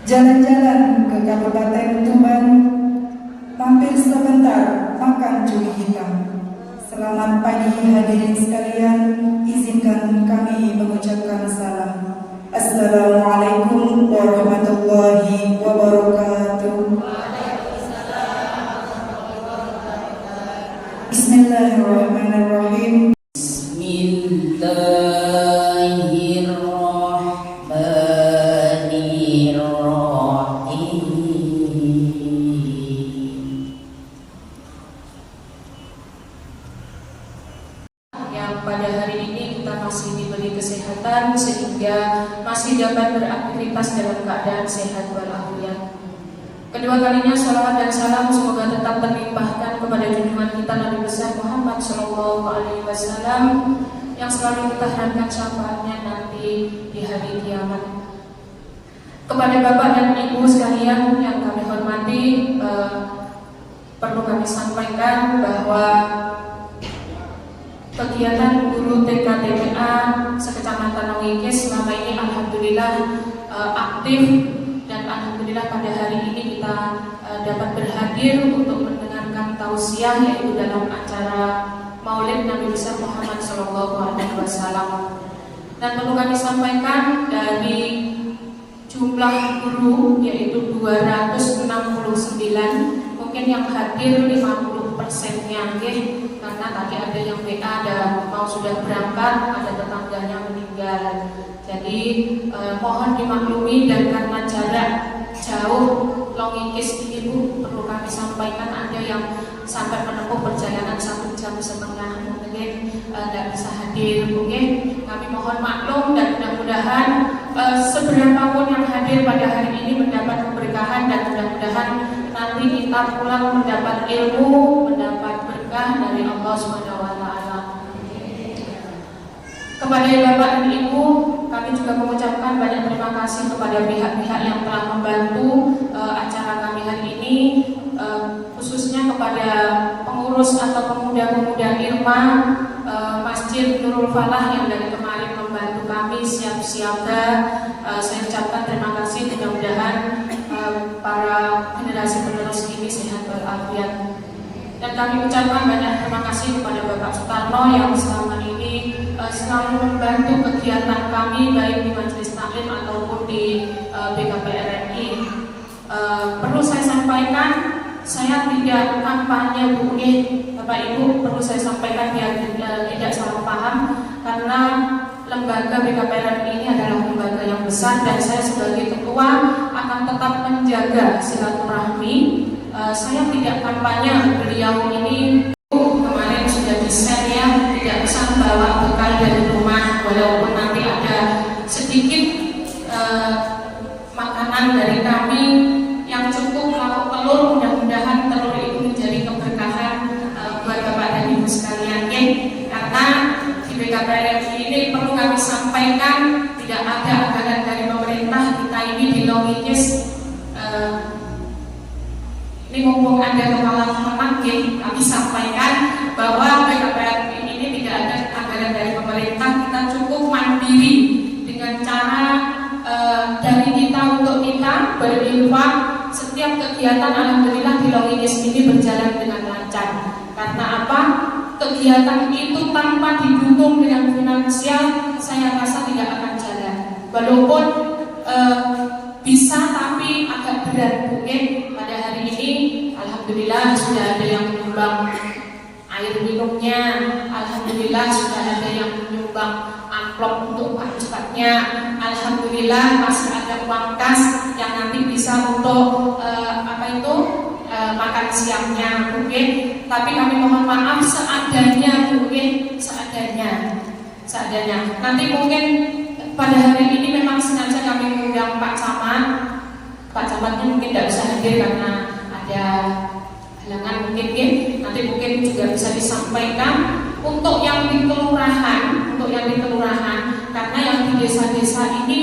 Jalan-jalan ke Kabupaten Tuban, mampir sebentar makan cumi hitam. Selamat pagi hadirin sekalian, izinkan kami mengucapkan salam. Assalamualaikum warahmatullahi wabarakatuh. Bismillahirrahmanirrahim. Pada hari ini kita masih diberi kesehatan sehingga masih dapat beraktivitas dalam keadaan sehat walafiat. Kedua kalinya sholawat dan salam semoga tetap terlimpahkan kepada junjungan kita Nabi besar Muhammad SAW yang selalu kita harapkan syafaatnya nanti di hari kiamat. Kepada Bapak dan Ibu sekalian yang kami hormati, perlu kami sampaikan bahwa kegiatan guru TK TPA sekecamatan Nongikis selama ini alhamdulillah aktif, dan alhamdulillah pada hari ini kita dapat berhadir untuk mendengarkan tausiah yaitu dalam acara Maulid Nabi besar Muhammad SAW. Dan perlu kami sampaikan dari jumlah guru yaitu 269, mungkin yang hadir 50%-nya karena tadi ada yang WA dan mau sudah berangkat, ada tetangganya meninggal. Jadi mohon dimaklumi, dan karena jarak jauh Nongikis ini Bu, perlu kami sampaikan ada yang sampai menempuh perjalanan 1,5 jam mungkin tidak bisa hadir. Mungkin kami mohon maklum, dan mudah-mudahan seberapapun yang hadir pada hari ini mendapat keberkahan, dan mudah-mudahan nanti kita pulang mendapat ilmu, mendapat berkah dari Allah SWT. Kepada Bapak dan Ibu, kami juga mengucapkan banyak terima kasih kepada pihak-pihak yang telah membantu acara kami hari ini, khususnya kepada pengurus atau pemuda-pemuda Irma Masjid Nurul Falah yang dari kemarin membantu kami siap siaga. Saya ucapkan terima kasih, mudah-mudahan para generasi penerus ini sehat walafiat. Dan kami ucapkan banyak terima kasih kepada Bapak Sutarno yang selama ini selalu membantu kegiatan kami baik di Majelis Taklim ataupun di BKPRRI. Perlu saya sampaikan, saya tidak kampanye Bu, Bapak Ibu, perlu saya sampaikan biar tidak salah paham, karena lembaga BKPRRI ini adalah lembaga yang besar dan saya sebagai ketua akan tetap menjaga silaturahmi. Saya tidak kampanye, beliau ini kemarin sudah di-share ya, tidak bisa membawa bekal dari rumah, walaupun nanti ada sedikit makanan dari kami yang cukup lauk telur, mudah-mudahan telur itu menjadi keberkahan buat Bapak dan Ibu sekalian ya. Karena di BKPRRI ini perlu kami sampaikan, tidak ada anggaran dari pemerintah. Kita ini di Nongikis, ini mumpung ada kepala memanggil, kami sampaikan bahwa BKPRRI ini tidak ada anggaran dari pemerintah. Kita cukup mandiri dengan cara dari kita untuk kita berinfak. Setiap kegiatan alhamdulillah di Nongikis ini berjalan dengan lancar. Karena apa? Kegiatan itu tanpa didukung dengan finansial, saya rasa tidak akan jalan. Walaupun bisa, tapi agak berat mungkin. Pada hari ini alhamdulillah sudah ada yang menyumbang air minumnya, alhamdulillah sudah ada yang menyumbang amplop untuk Pak Ustadznya, alhamdulillah masih ada uang kas yang nanti bisa untuk makan siangnya mungkin. Tapi kami mohon maaf seadanya mungkin, seadanya. Nanti mungkin pada hari ini memang sengaja kami mengundang Pak Camat. Pak Camatnya mungkin tidak bisa hadir karena ada halangan mungkin. Nanti mungkin juga bisa disampaikan untuk yang di kelurahan, karena yang di desa-desa ini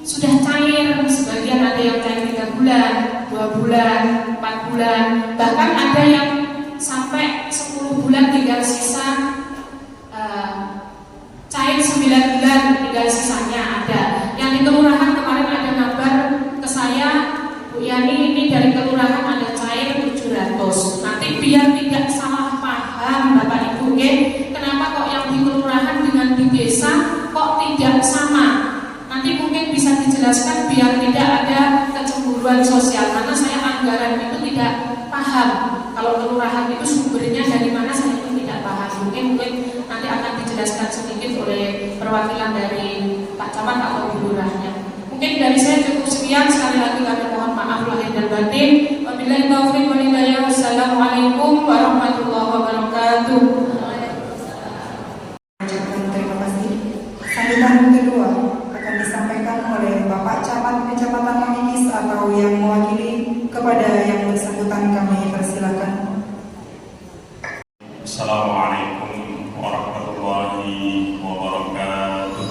sudah cair, sebagian ada yang cair 3 bulan, 2 bulan, 4 bulan, bahkan ada yang sampai 10 bulan tinggal sisa, cair 9 bulan tinggal sisanya ada. Yang di kelurahan kemarin ada kabar ke saya biar tidak salah paham Bapak Ibu, oke? Kenapa kok yang di kelurahan dengan di desa kok tidak sama? Nanti mungkin bisa dijelaskan biar tidak ada kecemburuan sosial, karena saya anggaran itu tidak paham. Kalau kelurahan itu sumbernya dari mana saya itu tidak paham. Mungkin nanti akan dijelaskan sedikit oleh perwakilan dari Pak Camat atau Bu Lurahnya. Mungkin dari saya cukup sekian. Sekali lagi kami mohon maaf lahir dan batin. Wabillahi taufiq wal hidayah. Wassalamualaikum warahmatullahi wabarakatuh. Ucapkan terima kasih. Sambutan kedua akan disampaikan oleh Bapak Camat Kecamatan Mangikis atau yang mewakili. Kepada yang bersangkutan kami persilakan. Assalamualaikum warahmatullahi wabarakatuh.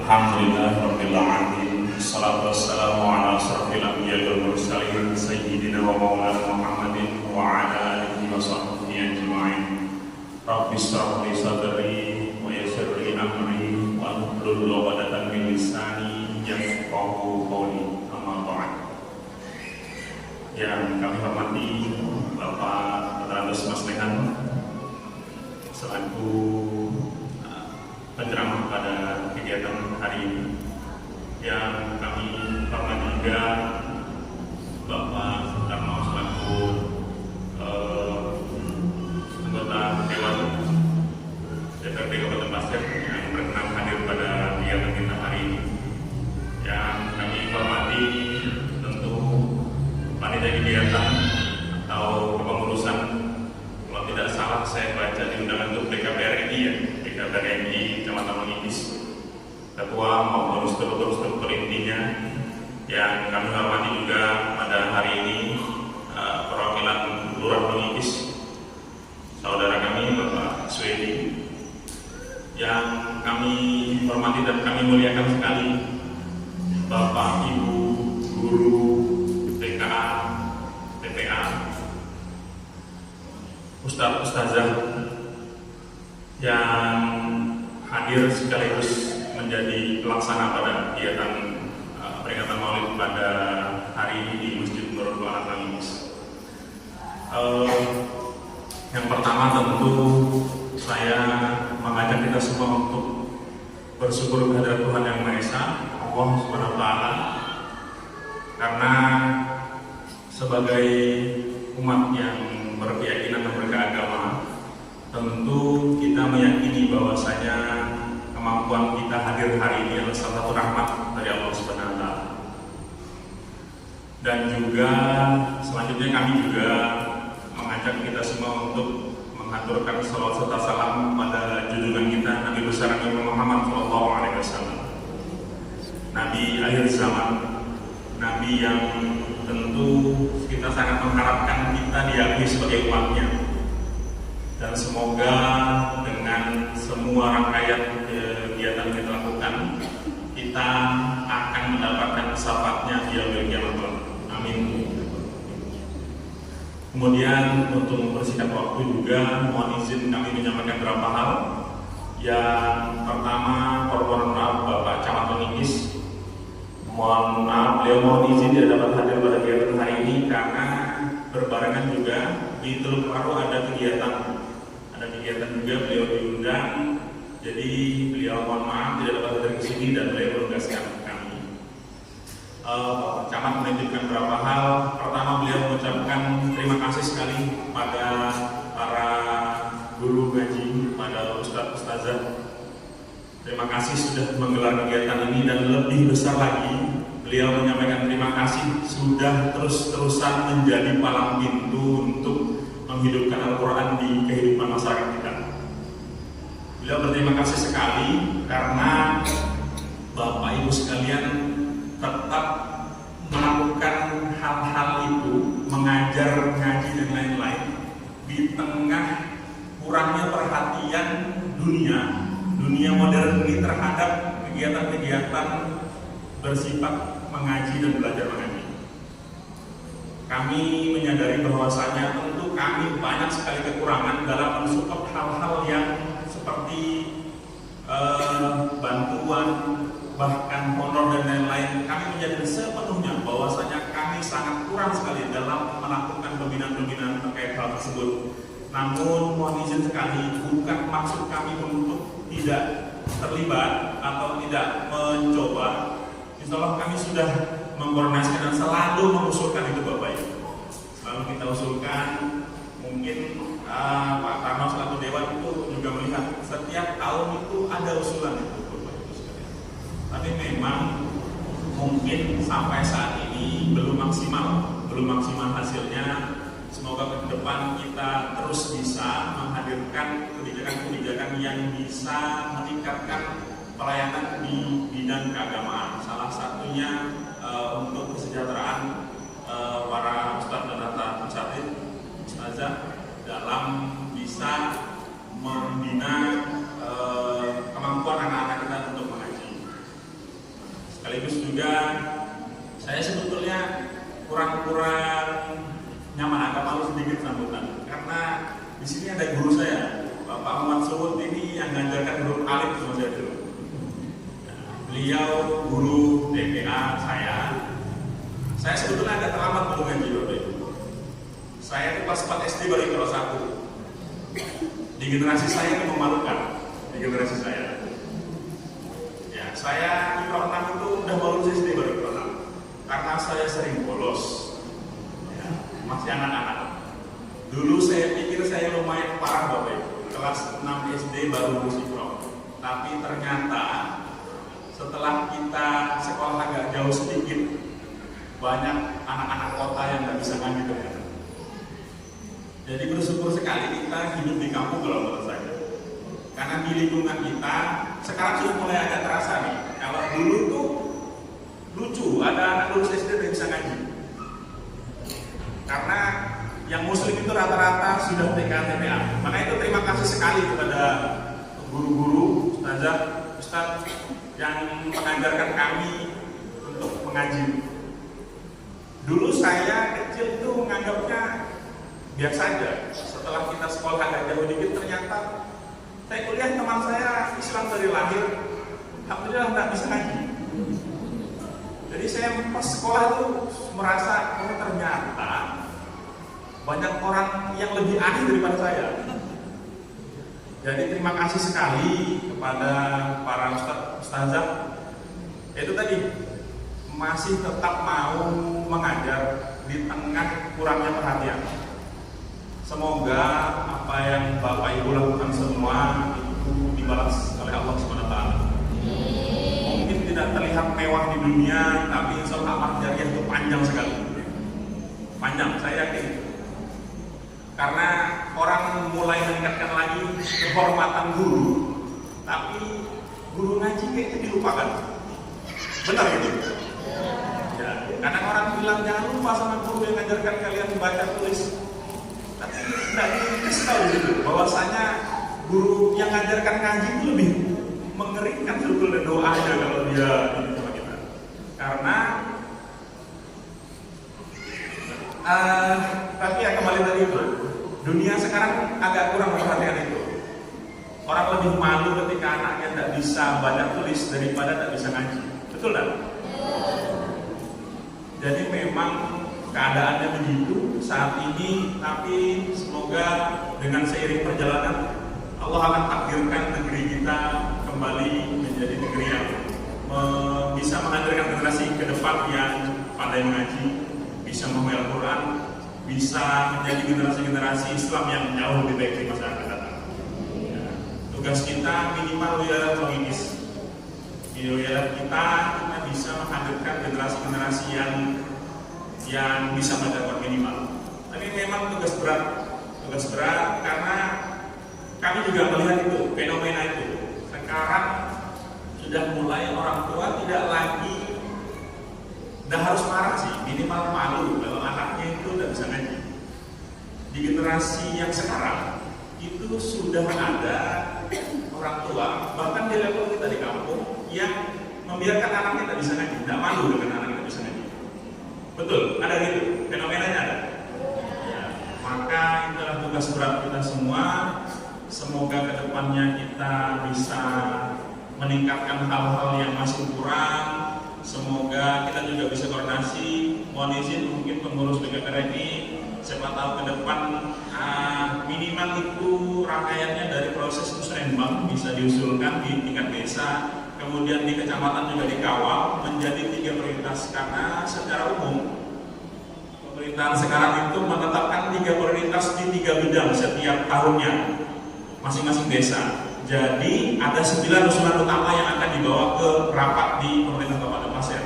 Alhamdulillahirabbil alamin. Wassalatu wassalamu ala asyrofil anbiya'i wal mursalin sayyidina wa maulana Muhammadin wa ala alihi wa sahbihi ajma'in. Rabbi shrah li sadri wa yassir li amri wa hlul 'uqdatam min lisani yafqahu qawli. Amma ba'd. Yang kami hormati Bapak Ratus Mas Lehan selaku penceramah pada kegiatan hari ini. Yang kami hormati juga Bapak Soekarno selaku anggota Dewan DPRD Kabupaten Pasir yang berkenan hadir pada kegiatan kita hari ini. Yang kami hormati tentu panitia kegiatan atau kepengurusan, kalau tidak salah saya baca di undangan untuk BKPRI ya, BKPRI Kecamatan Mangikis, ketua maupun struktur intinya. Yang kami hormati juga pada hari ini perwakilan Lurah Mangikis, saudara kami Bapak Swedi. Yang kami hormati dan kami muliakan sekali Bapak Ibu guru TKA, TPA, Ustadz Ustazah yang hadir sekaligus menjadi pelaksana pada kegiatan peringatan Maulid pada hari ini di Masjid Nurul Alam Mangikis. Yang pertama tentu saya mengajak kita semua untuk bersyukur kehadirat Tuhan Yang Maha Esa, Allah Subhanahu wa Ta'ala, karena sebagai umat yang berkeyakinan dan beragama, tentu kita meyakini bahwasanya kemampuan kita hadir hari ini adalah salah satu rahmat dari Allah Subhanahu wa Ta'ala. Dan juga selanjutnya kami juga mengajak kita semua untuk mengaturkan salawat serta salam pada junjungan kita Nabi besar Nabi Muhammad SAW, Nabi akhir zaman, Nabi yang tentu kita sangat mengharapkan kita diakui sebagai umatnya. Dan semoga dengan semua rangkaian kegiatan yang kita lakukan, kita akan mendapatkan syafaatnya di yaumil qiyamah. Amin. Kemudian untuk mempersingkat waktu juga mohon izin kami menyampaikan beberapa hal. Yang pertama, permohonan maaf Bapak Camat Mangikis. Mohon maaf, beliau mohon izin tidak dapat hadir pada kegiatan hari ini karena berbarengan juga di Teluk Paru ada kegiatan juga, beliau diundang. Jadi beliau mohon maaf tidak dapat hadir ke sini dan beliau menugaskan kami. Camat menitipkan beberapa hal. Pertama, beliau mengucapkan terima kasih sekali pada para guru ngaji, pada Ustadz Ustazah. Terima kasih sudah menggelar kegiatan ini, dan lebih besar lagi beliau menyampaikan terima kasih sudah terus-terusan menjadi palang pintu untuk menghidupkan Al-Quran di kehidupan masyarakat kita. Beliau berterima kasih sekali karena Bapak Ibu sekalian tetap melakukan hal-hal itu, mengajar, ngaji dan lain-lain di tengah kurangnya perhatian dunia modern ini terhadap kegiatan-kegiatan bersifat mengaji dan belajar mengaji. Kami menyadari bahwasanya tentu kami banyak sekali kekurangan dalam mensupport hal-hal yang seperti bantuan, bahkan honor dan lain-lain. Kami menyadari sepenuhnya bahwasanya kurang sekali dalam melakukan pembinaan-pembinaan terkait hal tersebut. Namun mohon izin sekali, bukan maksud kami untuk tidak terlibat atau tidak mencoba. Insya Allah kami sudah mengkoordinasikan dan selalu mengusulkan itu Bapak Ibu. Selalu kita usulkan. Mungkin Pak Tarno selaku Dewan itu juga melihat setiap tahun itu ada usulan itu Bapak Ibu sekalian. Tapi memang mungkin sampai saat ini belum maksimal hasilnya. Semoga ke depan kita terus bisa menghadirkan kebijakan-kebijakan yang bisa meningkatkan pelayanan di bidang keagamaan. Salah satunya untuk kesejahteraan para ustadz dan ustazah dalam bisa membina kemampuan anak-anak kita untuk mengaji. Sekaligus juga saya sebetulnya kurang nyaman, agak malu sedikit sambutan karena di sini ada guru saya, Bapak Muhammad Suhud ini yang mengajarkan huruf alif sama saya dulu. Beliau guru TPA saya sebetulnya agak terlambat belum ngaji Bapak Ibu. Saya itu pas 4 SD baru kelas 1. Di generasi saya itu memalukan, di generasi saya. Ya, saya di kelas 6 itu udah lulus SD baru kelas 6 karena saya sering bolos. Masih anak-anak. Dulu saya pikir saya lumayan parah Bapak Ibu. Kelas 6 SD baru lulus Iqra. Tapi ternyata setelah kita sekolah agak jauh sedikit, banyak anak-anak kota yang nggak bisa ngaji ternyata. Jadi bersyukur sekali kita hidup di kampung kalau menurut saya. Karena di lingkungan kita sekarang sudah mulai agak terasa nih. Kalau dulu tuh lucu, ada anak lulus SD yang bisa ngaji. Karena yang muslim itu rata-rata sudah TPA. Maka itu terima kasih sekali kepada guru-guru, ustadz yang mengajarkan kami untuk mengaji. Dulu saya kecil itu menganggapnya biasa aja. Setelah kita sekolah agak jauh dikit, ternyata saya kuliah teman saya Islam dari lahir, alhamdulillah nggak bisa ngaji. Jadi saya pas sekolah itu merasa ternyata banyak orang yang lebih ahli daripada saya. Jadi terima kasih sekali kepada para ustazah. Itu tadi masih tetap mau mengajar di tengah kurangnya perhatian. Semoga apa yang Bapak Ibu lakukan semua itu dibalas oleh Allah SWT. Mungkin tidak terlihat mewah di dunia, tapi insya Allah amal jariah itu panjang sekali. Panjang, saya yakin. Karena orang mulai meningkatkan lagi kehormatan guru, tapi guru ngaji kayaknya dilupakan. Benar gitu? Ya, kadang orang bilang jangan lupa sama guru yang mengajarkan kalian membaca tulis. Tapi tidak dikasih tahu gitu, bahwasanya guru yang mengajarkan ngaji itu lebih mengerikan sebetulnya doanya kalau dia ini sama kita. Karena tapi ya kembali tadi itu, dunia sekarang agak kurang perhatian itu. Orang lebih malu ketika anaknya tidak bisa baca tulis daripada tidak bisa ngaji. Betul tak? Jadi memang keadaannya begitu saat ini, tapi semoga dengan seiring perjalanan Allah akan takdirkan negeri kita kembali menjadi negeri yang bisa menghadirkan generasi ke depan yang pandai mengaji, bisa membaca Al-Quran, bisa menjadi generasi-generasi Islam yang jauh lebih baik di masa akan datang. Ya, tugas kita minimal wilayah logis. Di wilayah kita bisa menghadirkan generasi-generasi yang bisa mendapat minimal. Tapi memang tugas berat karena kami juga melihat itu, fenomena itu. Sekarang sudah mulai orang tua tidak lagi, tidak harus marah sih, minimal malu kalau anaknya itu tidak bisa ngaji. Di generasi yang sekarang itu sudah ada orang tua, bahkan di level kita di kampung yang membiarkan anaknya tidak bisa ngaji, tidak malu dengan anaknya tidak bisa ngaji. Betul, ada gitu, fenomenanya ada. Ya, maka itulah tugas berat kita semua. Semoga kedepannya kita bisa meningkatkan hal-hal yang masih kurang. Semoga kita juga bisa koordinasi mohon izin mungkin pengurus BKPRI siapa tahu ke depan minimal itu rangkaiannya dari proses musrenbang bisa diusulkan di tingkat desa, kemudian di kecamatan juga dikawal menjadi 3 prioritas, karena secara umum pemerintahan sekarang itu menetapkan 3 prioritas di 3 bidang setiap tahunnya masing-masing desa. Jadi ada 9 usulan utama yang akan dibawa ke rapat di pemerintah Kabupaten Pasir.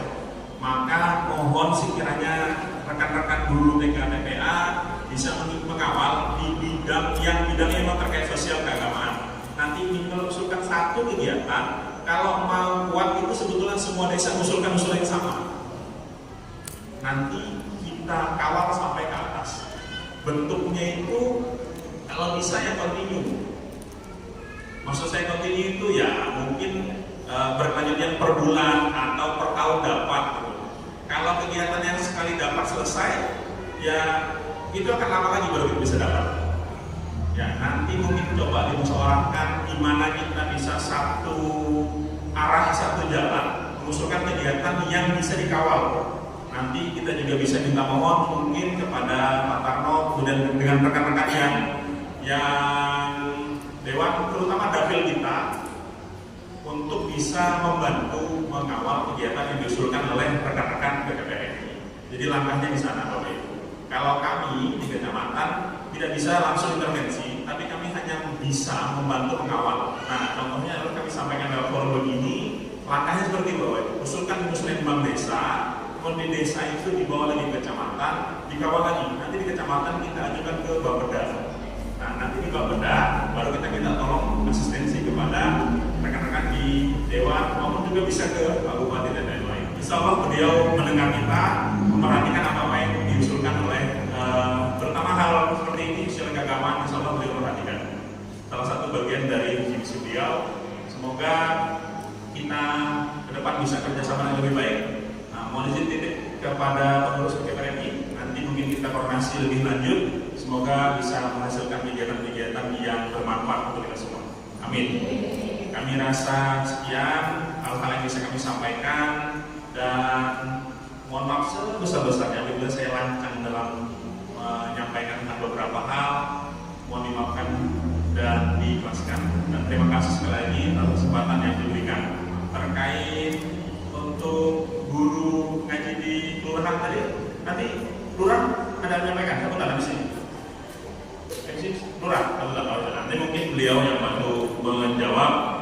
Maka mohon sekiranya rekan-rekan guru TK TPA bisa mengawal di bidang yang bidangnya memang terkait sosial keagamaan. Nanti mengusulkan satu kegiatan, kalau mau kuat itu sebetulnya semua desa mengusulkan usulan yang sama. Nanti kita kawal sampai ke atas. Bentuknya itu kalau bisa ya kontinu. Maksud saya kontinu itu ya mungkin berkelanjutan per bulan atau per tahun dapat. Kalau kegiatan yang sekali dapat selesai, ya itu akan lama lagi baru kita bisa dapat. Ya nanti mungkin coba dimusyawarahkan gimana kita bisa satu arah, satu jalan, mengusulkan kegiatan yang bisa dikawal. Nanti kita juga bisa minta mohon mungkin kepada Pak Tarno kemudian dengan rekan-rekan yang dewan, terutama dapil kita, untuk bisa membantu mengawal kegiatan yang diusulkan oleh rekan-rekan BKPRI. Jadi langkahnya di sana Bapak Ibu. Kalau kami di kecamatan tidak bisa langsung intervensi, tapi kami hanya bisa membantu mengawal. Nah, contohnya adalah kami sampaikan dalam forum begini, langkahnya seperti Bapak Ibu. Usulkan di musrenbang desa, kemudian di desa itu dibawa lagi ke kecamatan, dikawal lagi. Nanti di kecamatan kita ajukan ke Bapeda. Nah, nanti di Bapeda baru kita minta tolong asistensi kepada rekan-rekan di dewan maupun juga bisa ke Pak Bupati dan lain-lain. Insya Allah beliau mendengar kita, memperhatikan apa yang diusulkan oleh terutama hal seperti ini, sosial keagamaan. Insya Allah beliau memperhatikan. Salah satu bagian dari visi beliau. Semoga kita ke depan bisa kerjasama yang lebih baik. Nah, mohon izin titip kepada pengurus BKPRI, nanti mungkin kita koordinasi lebih lanjut. Semoga bisa menghasilkan kegiatan-kegiatan yang bermanfaat untuk kita semua. Amin. Kami rasa sekian hal-hal yang bisa kami sampaikan, dan mohon maaf sebesar-besarnya apabila saya lancang dalam menyampaikan tentang beberapa hal. Mohon dimaafkan dan diikhlaskan. Dan terima kasih sekali lagi atas kesempatan yang diberikan. Terkait untuk guru ngaji di kelurahan tadi, nanti lurah ada menyampaikan, aku tak ada di sini. Lurah, nanti mungkin beliau yang bantu menjawab.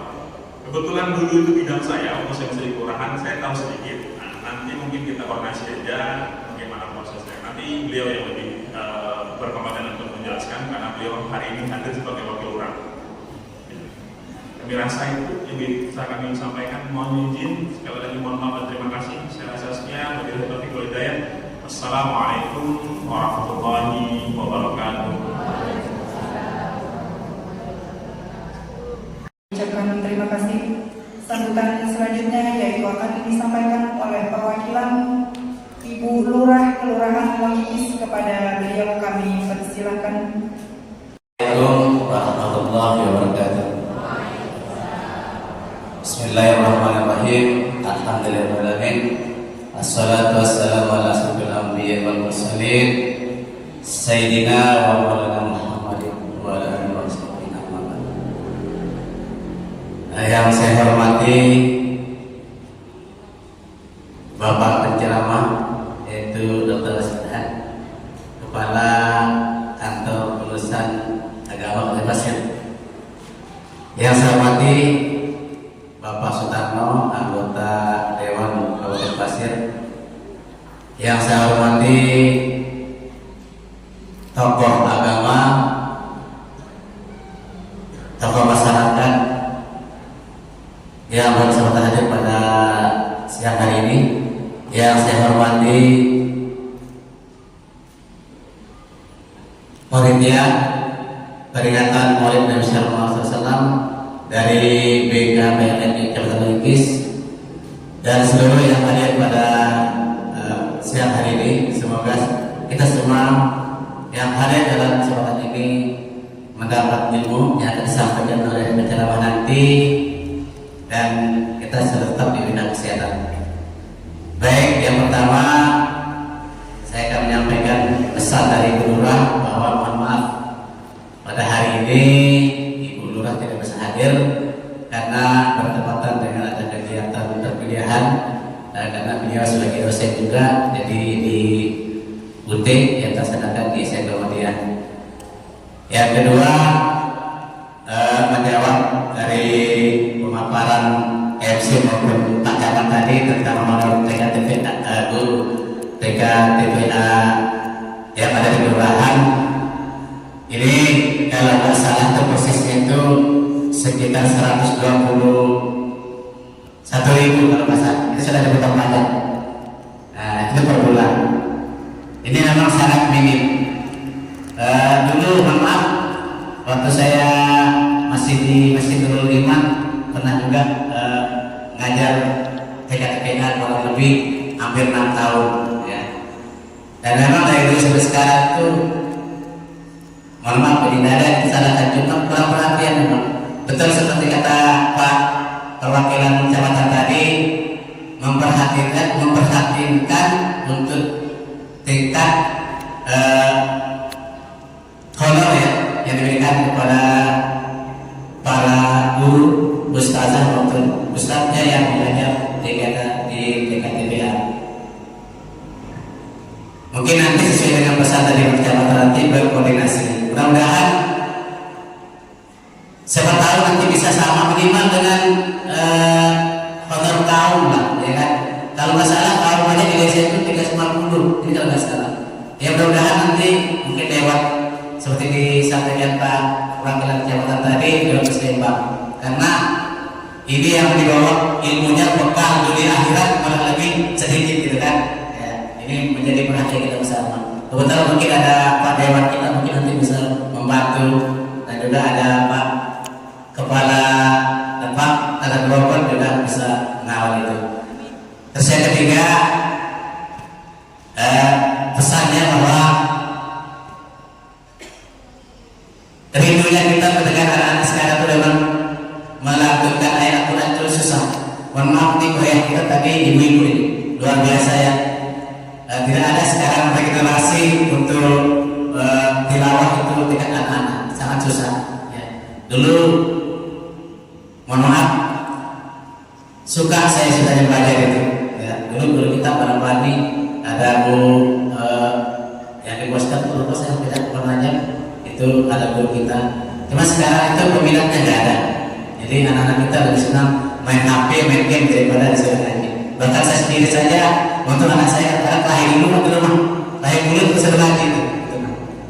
Kebetulan dulu itu bidang saya, waktu saya masih di kelurahan, saya tahu sedikit. Nah, nanti mungkin kita koordinasi aja bagaimana prosesnya. Nanti beliau yang lebih berkompeten untuk menjelaskan, karena beliau hari ini hadir sebagai wakil lurah. Kami rasa itu yang bisa kami sampaikan. Mohon izin, sekali lagi mohon maaf dan terima kasih. Saya rasa sekian. Wabillahi taufiq wal hidayah. Wassalamualaikum warahmatullahi wabarakatuh. Ucapkan terima kasih. Sambutan selanjutnya yaitu akan disampaikan oleh perwakilan Ibu Lurah Kelurahan Wangis. Kepada beliau kami persilakan. Assalamualaikum warahmatullahi wabarakatuh. Bismillahirrahmanirrahim. Alhamdulillahirrahmanirrahim. Assalatu wassalamu ala asyrafil anbiya'i wal mursalin Sayyidina wa maulana Muhammadin wa ala alihi wa sahbihi. Yang saya hormati Bapak penceramah yaitu Dr. Sihat, Kepala Kantor Perusahaan Agama Kabupaten Pasir. Yang saya hormati Bapak Sutarno, anggota Dewan Kabupaten Pasir. Yang saya hormati tokoh agama, tokoh masyarakat yang bersama hadir pada siang hari ini. Yang saya hormati panitia peringatan Maulid Nabi Sallallahu Alaihi Wasallam dari BKPRI Kabupaten Wangis dan seluruh yang hadir pada siang hari ini. Semoga kita semua yang hadir dalam kesempatan ini mendapat ilmu yang akan disampaikan oleh penceramah nanti, dan kita tetap di bidang kesehatan. Baik, yang pertama Gunting yang tersedakan di saya kemudian. Yang kedua, menjawab dari pemaparan MC maupun Pak Camat tadi tentang mengenai TKTPA yang ada di kelurahan. Ini kalau nggak salah itu prosesnya itu sekitar 121.000 kalau nggak salah. Itu sudah dipotong pajak. Nah, itu per bulan. Ini memang sangat minim. Dulu mohon maaf, waktu saya masih di Masjid Nurul Iman pernah juga ngajar TKTPA kurang lebih hampir 6 tahun ya. Dan memang dari dulu sampai sekarang itu mohon maaf tidak ada kesalahan, cuma kurang perhatian memang. Betul seperti kata Pak perwakilan kecamatan tadi, memperhatikan untuk tingkat honor ya yang diberikan kepada para guru, ustazah maupun ustaznya yang mengajar di TKTPA. Mungkin nanti sesuai dengan pesan dari kecamatan nanti berkoordinasi. Mudah-mudahan siapa tahu nanti bisa sama minimal dengan honor kaum lah, ya kan? Kalau nggak salah kaum aja di Indonesia itu 350, jadi kalau nggak salah. Ya mudah-mudahan nanti mungkin lewat seperti disampaikan Pak perwakilan kecamatan tadi dalam seimbang, karena ini yang dibawa ilmunya bekal dunia akhirat malah lebih sedikit gitu kan. Ya, ini menjadi perhatian kita bersama. Kebetulan mungkin ada Pak Dewan kita mungkin nanti bisa membantu, dan juga ada Pak Kepala Pak Tata Kelompok juga bisa mengawal itu. Terus yang ketiga, pesannya bahwa rindunya kita mendengar anak-anak sekarang itu memang melakukan ayat Al-Quran itu susah. Mohon maaf nih goyah kita tadi ibu-ibu ini luar biasa ya. Tidak ada sekarang regenerasi untuk tilawah itu tingkat anak-anak, sangat susah ya. Dulu mohon maaf suka saya sudah belajar itu ya. Dulu kita pada pagi ada guru yang diboskan dulu saya tidak pernah aja itu ada guru kita. Cuma sekarang itu peminatnya nggak ada. Jadi anak-anak kita lebih senang main HP, main game daripada disuruh ngaji. Bahkan saya sendiri saja untuk anak saya katakan lahir dulu di rumah, lahir dulu terus suruh ngaji itu.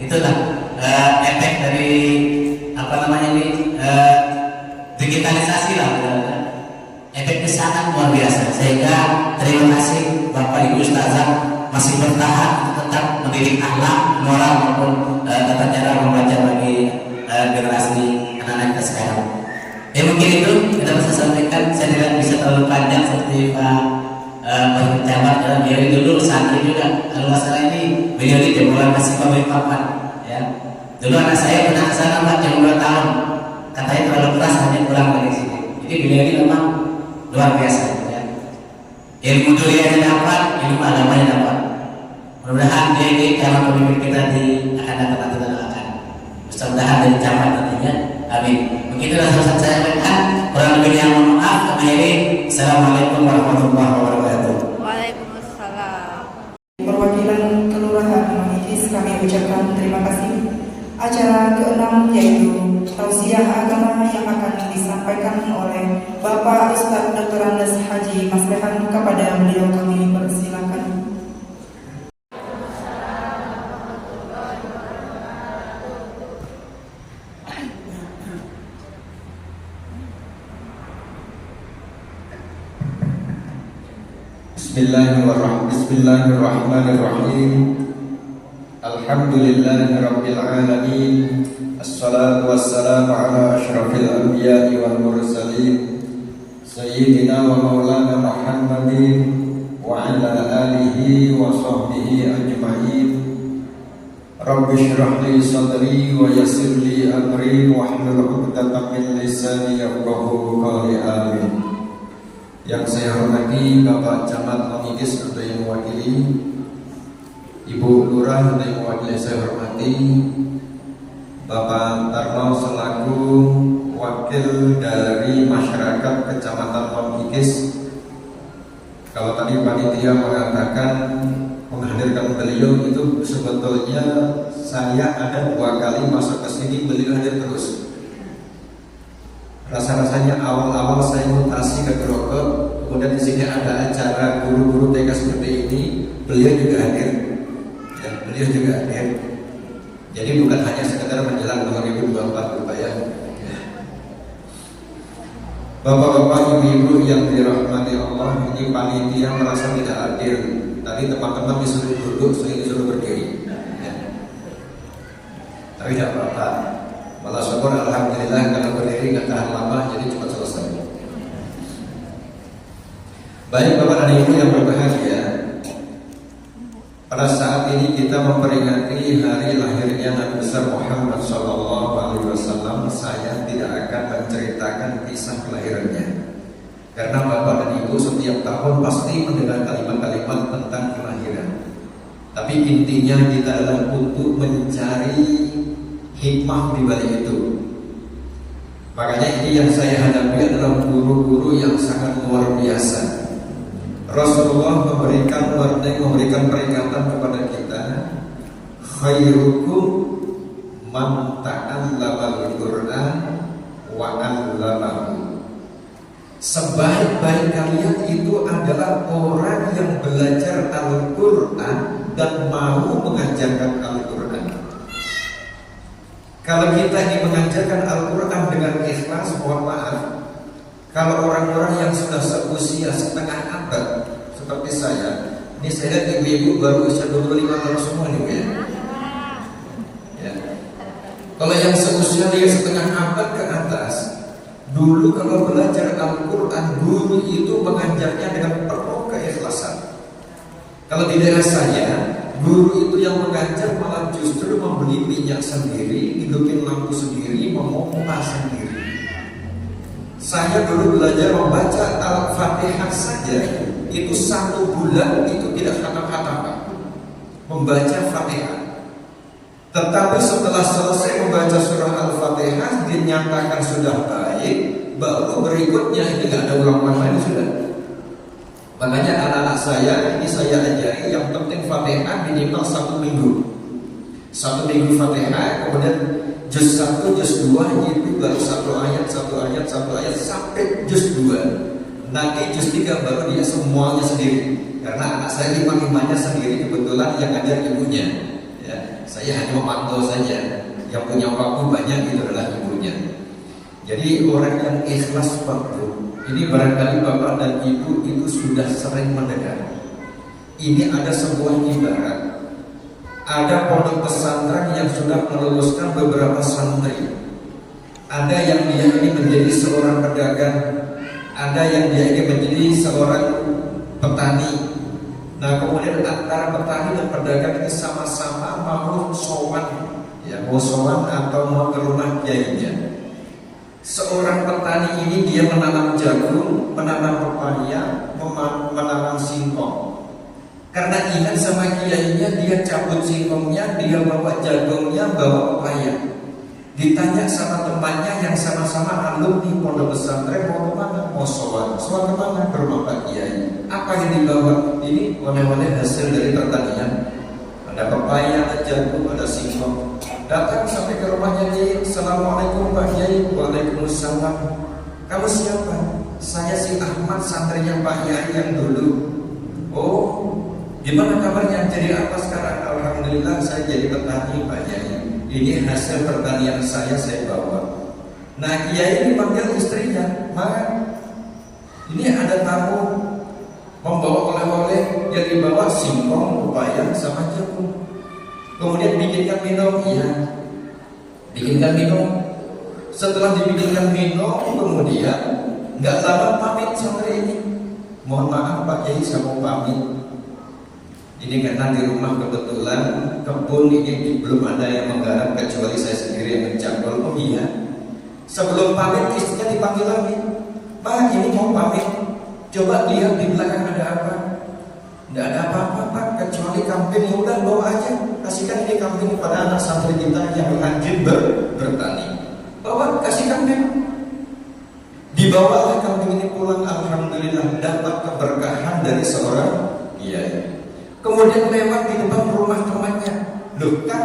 Itulah efek dari apa namanya ini digitalisasi lah. Efeknya sangat luar biasa. Sehingga terima kasih Bapak Ibu Ustazah masih bertahan tetap mendidik akhlak, moral maupun tata cara membaca bagi generasi anak-anak kita sekarang. Ya mungkin itu kita bisa sampaikan. Saya tidak bisa terlalu panjang seperti Pak Camat dan biarin dulu santri juga. Kalau masalah ini beliau ini jebolan masih pabrik papan ya. Dulu anak saya pernah kesana Pak jam 2 tahun, katanya terlalu keras hanya pulang dari sini. Jadi beliau ini memang luar biasa ya. Ilmu dunianya dapat, ilmu agamanya dapat. Mudah-mudahan dia ini calon pemimpin kita akan datang kita doakan. Mudah-mudahan dari camat nantinya. Amin. Begitulah pesan saya berikan. Kurang lebihnya mohon maaf. Akhiri. Assalamualaikum warahmatullahi wabarakatuh. Waalaikumsalam. Perwakilan Kelurahan Mangikis kami ucapkan terima kasih. Acara ke-6 yaitu tausiah agama yang akan disampaikan oleh Bapak Ustadz Dr. Andes Haji Maslehan, kepada beliau kami persilakan. Bismillahirrahmanirrahim. Alhamdulillahi rabbil alamin. Assalatu wassalamu ala asyrafil anbiya'i wal mursalin Sayyidina wa maulana Muhammadin wa ala alihi wa sahbihi ajma'in. Rabbi shrah li sadri wa yassir li amri wahlul 'uqdatam min lisani yafqahu qawli. Amin. Yang saya hormati Bapak Camat Mangikis atau yang mewakili, Ibu Lurah atau yang mewakili saya hormati, Bapak Tarno selaku wakil dari masyarakat Kecamatan Mangikis. Kalau tadi panitia mengatakan menghadirkan beliau itu sebetulnya saya ada 2 kali masuk ke sini, beliau hadir terus. Rasa-rasanya awal-awal saya mutasi ke Grogol, kemudian di sini ada acara guru-guru TK seperti ini, beliau juga hadir. Ya, beliau juga hadir. Jadi bukan hanya sekedar menjelang 2024 Bapak ya. Bapak-bapak, ibu-ibu yang dirahmati Allah, ini panitia merasa tidak adil. Tadi teman-teman disuruh duduk, saya disuruh berdiri. Ya. Tapi tidak apa-apa. Malah syukur alhamdulillah kalau berdiri nggak tahan lama, jadi cepat selesai. Baik Bapak dan Ibu yang berbahagia, pada saat ini kita memperingati hari lahirnya Nabi besar Muhammad SAW. Saya tidak akan menceritakan kisah kelahirannya, karena Bapak dan Ibu setiap tahun pasti mendengar kalimat-kalimat tentang kelahiran. Tapi intinya kita adalah untuk mencari hikmah di balik itu. Makanya ini yang saya hadapi adalah guru-guru yang sangat luar biasa. Rasulullah memberikan warning, memberikan peringatan kepada kita, khairukum man ta'allama al-Qur'an wa 'allamahu. Sebaik-baik kalian itu adalah orang yang belajar Al-Qur'an dan mau mengajarkan Al-Qur'an. Kalau kita ingin mengajarkan Al-Quran dengan ikhlas, mohon maaf, kalau orang-orang yang sudah seusia setengah abad seperti saya, ini saya lihat ibu-ibu baru usia 25 tahun semua nih ya. Ya. Kalau yang seusia dia setengah abad ke atas, dulu kalau belajar Al-Quran, guru itu mengajarnya dengan penuh keikhlasan. Kalau di daerah saya, guru itu yang mengajar malah justru membeli minyak sendiri, hidupin lampu sendiri, memompa sendiri. Saya dulu belajar membaca Al-Fatihah saja, itu 1 bulan itu tidak khatam-khatam, membaca Fatihah. Tetapi setelah selesai membaca surah Al-Fatihah, dinyatakan sudah baik, baru berikutnya ini nggak ada ulang-ulang lagi sudah. Makanya anak-anak saya ini saya ajari yang penting Fatihah minimal 1 minggu. 1 minggu Fatihah, kemudian juz 1, juz 2 itu baru 1 ayat sampai juz 2. Nanti juz 3 baru dia semuanya sendiri. Karena anak saya imam-imamnya sendiri, kebetulan yang ngajar ibunya. Ya, saya hanya memantau saja. Yang punya waktu banyak itu adalah ibunya. Jadi orang yang ikhlas waktu ini barangkali Bapak dan Ibu itu sudah sering mendengar. Ini ada sebuah ibarat. Ada pondok pesantren yang sudah meluluskan beberapa santri. Ada yang dia ini menjadi seorang pedagang, ada yang dia ini menjadi seorang petani. Nah kemudian antara petani dan pedagang ini sama-sama mau sowan, ya mau sowan atau mau ke rumah kiainya. Seorang petani ini dia menanam jagung, menanam pepaya, menanam singkong. Karena ingat sama kiainya, dia cabut singkongnya, dia bawa jagungnya, bawa pepaya. Ditanya sama temannya yang sama-sama alumni pondok pesantren, mau kemana? Mau sowan. Sowan kemana? Ke rumah Pak Kiai. Apa yang dibawa? Ini oleh-oleh hasil dari pertanian. Ada pepaya, ada jagung, ada singkong. Datang sampai ke rumahnya Kiai. Assalamualaikum Pak Kiai. Waalaikumsalam. Kamu siapa? Saya si Ahmad, santrinya Pak Kiai yang dulu. Oh, gimana kabarnya? Jadi apa sekarang? Alhamdulillah saya jadi petani Pak Kiai. Ini hasil pertanian saya bawa. Nah Kiai ini panggil istrinya, Mak, ini ada tamu membawa oleh-oleh, yang dibawa singkong, pepaya, sama jagung. Kemudian bikinkan minum, iya, bikinkan minum. Setelah dibikinkan minum, kemudian nggak lama pamit santri ini. Mohon maaf Pak Kiai, saya mau pamit. Ini karena di rumah kebetulan kebun ini belum ada yang menggarap kecuali saya sendiri yang mencangkul. Oh iya. Sebelum pamit istrinya dipanggil lagi. Pak, ini mau pamit. Coba lihat di belakang ada apa? Tidak ada apa-apa Pak, kecuali kambing. Ya udah bawa aja. Kasihkan ini kambing kepada anak santri kita yang rajin bertani. Bawa, kasih kambing. Dibawa oleh kambing ini pulang. Alhamdulillah dapat keberkahan dari seorang kiai. kemudian lewat di depan rumah temannya. Loh kan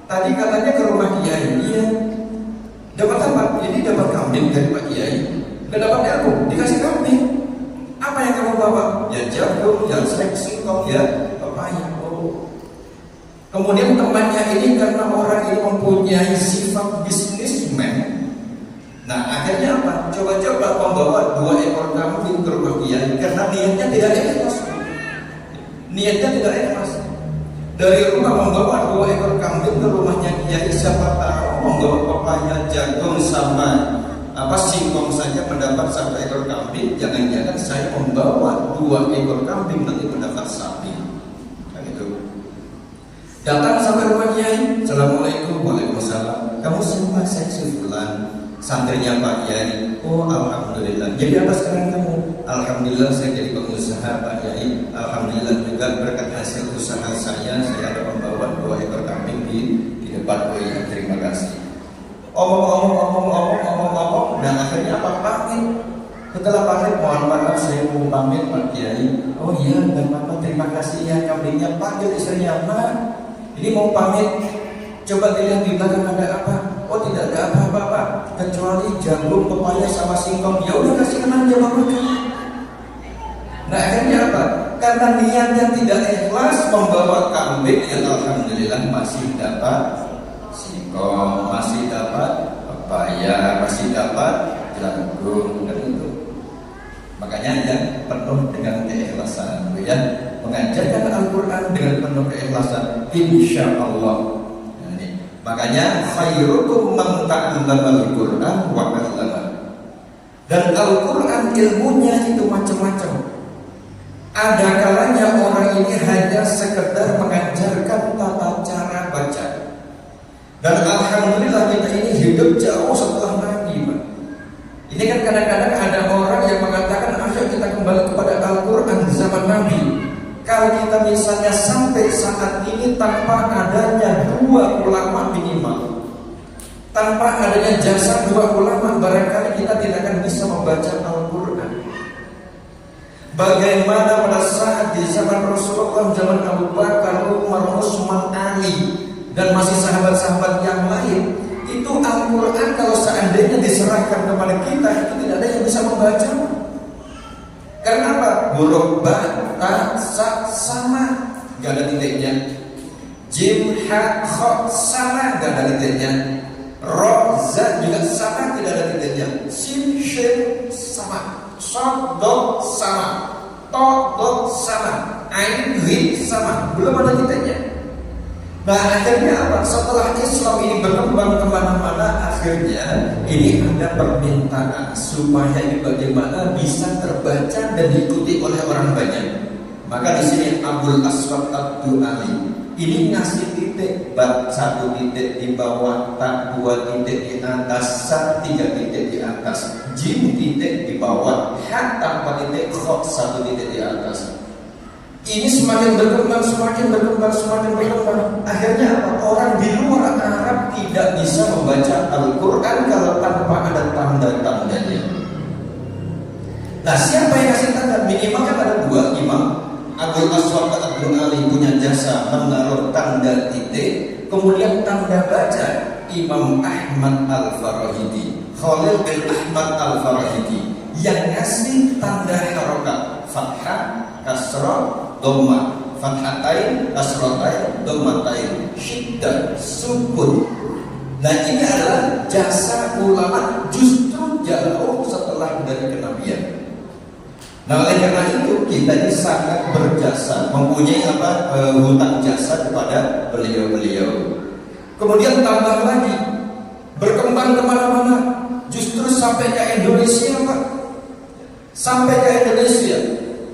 tadi katanya ke rumah kiai. Iya. Dapat apa? Ini dapat kambing dari Pak Kiai. Dan dapat ilmu, dikasih kambing. Apa yang kamu bawa? Ya jagung, ya singkong, ya pepaya. Oh. Kemudian temannya ini karena orang ini mempunyai sifat bisnismen. Nah akhirnya apa? Coba-coba membawa 2 ekor kambing ke rumah kiai karena niatnya tidak ikhlas. Niatnya tidak ikhlas. Dari rumah membawa 2 ekor kambing ke rumahnya kiai, siapa tahu membawa pepaya, jagung sama singkong saja mendapat 1 ekor kambing. Jangan-jangan saya membawa 2 ekor kambing nanti mendapat sapi. Kan itu. Datang sampai rumah kiai, assalamualaikum, waalaikumsalam. Kamu siapa? Saya Fulan, santrinya Pak Kiai. Oh alhamdulillah. Jadi apa sekarang kamu? Alhamdulillah saya jadi pengusaha Pak Kiai. Alhamdulillah juga berkat hasil usaha saya ada membawa 2 ekor kambing di depan. Oh iya, terima kasih. Omong. Dan akhirnya apa? Pamit. Setelah pamit, mohon maaf saya mau pamit Pak Kiai. Oh iya, dan Bapak terima kasih ya kambingnya. Panggil istrinya, Mak. Ini mau pamit. Coba dilihat di belakang ada apa? Oh tidak ada apa-apa Pak, kecuali jagung, pepaya sama singkong. Ya udah kasih aja Bapak. Nah akhirnya apa? Karena niatnya tidak ikhlas membawa kambing, yang alhamdulillah masih dapat singkong, masih dapat pepaya, masih dapat jagung, dan itu. Makanya yang penuh dengan keikhlasan, ya, mengajarkan Al-Quran dengan penuh keikhlasan, insya Allah. Makanya khairukum man ta'allama al-Qur'an wa 'allama. Dan Al-Qur'an ilmunya itu macam-macam. Ada kalanya orang ini hanya sekedar mengajarkan tata cara baca. Dan alhamdulillah kita ini hidup jauh setelah Nabi, Pak. Ini kan kadang-kadang ada orang yang mengatakan ayo kita kembali kepada Al-Qur'an zaman Nabi. Kalau kita misalnya sampai saat ini tanpa adanya 2 ulama minimal, tanpa adanya jasa 2 ulama, barangkali kita tidak akan bisa membaca Al-Quran. Bagaimana pada saat di zaman Rasulullah, zaman Abu Bakar, Umar, Utsman, Ali, dan masih sahabat-sahabat yang lain, itu Al-Quran kalau seandainya diserahkan kepada kita, itu tidak ada yang bisa membaca. Karena apa? Huruf ba, ta, sa sama, gak ada titiknya. Jim, ha, kho sama, gak ada titiknya. Ro, za juga sama, tidak ada titiknya. Sin, shin sama, sod, do sama, to, do sama, ain, ri sama, belum ada titiknya. Nah akhirnya apa? Setelah Islam ini berkembang kemana-mana, akhirnya ini ada permintaan supaya ini bagaimana bisa terbaca dan diikuti oleh orang banyak. Maka di sini Abdul Aswad Ad-Du'ali ini ngasih titik, bab 1 titik di bawah, tak 2 titik di atas, sa 3 titik di atas, jim titik di bawah, ha tanpa titik, kho 1 titik di atas. Ini semakin berkembang. Akhirnya apa? Orang di luar Arab tidak bisa membaca Al-Quran kalau tanpa ada tanda-tandanya. Nah, siapa yang kasih tanda? Minimal kan ada 2 imam. Abdul Aswad Ad-Du'ali punya jasa menaruh tanda titik, kemudian tanda baca Imam Ahmad Al-Farahidi, Khalil bin Ahmad Al-Farahidi, yang ngasih tanda harokat fathah, kasrah, dhamma, fathatain, kasratain, dhammatain, syiddah, sukun. Nah ini adalah jasa ulama justru jauh setelah dari kenabian. Nah oleh karena itu kita ini sangat berjasa, mempunyai hutang jasa kepada beliau-beliau. Kemudian tambah lagi, berkembang kemana-mana, justru sampai ke Indonesia, Pak. Sampai ke Indonesia.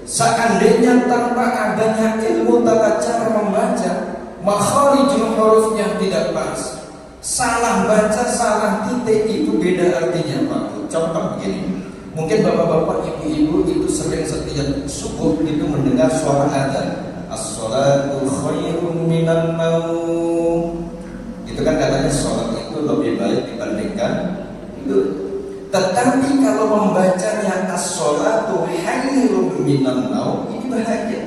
Seandainya tanpa adanya ilmu tata cara membaca, makharijul hurufnya tidak pas, salah baca, salah titik, itu beda artinya, Pak. Contoh begini, mungkin bapak-bapak, ibu-ibu itu sering setiap subuh itu mendengar suara adzan, as-sholatu khairun minan naum. Itu kan katanya sholat itu lebih baik dibandingkan tidur. Tetapi kalau membacanya as-sholatu khairun minan naum, ini bahaya.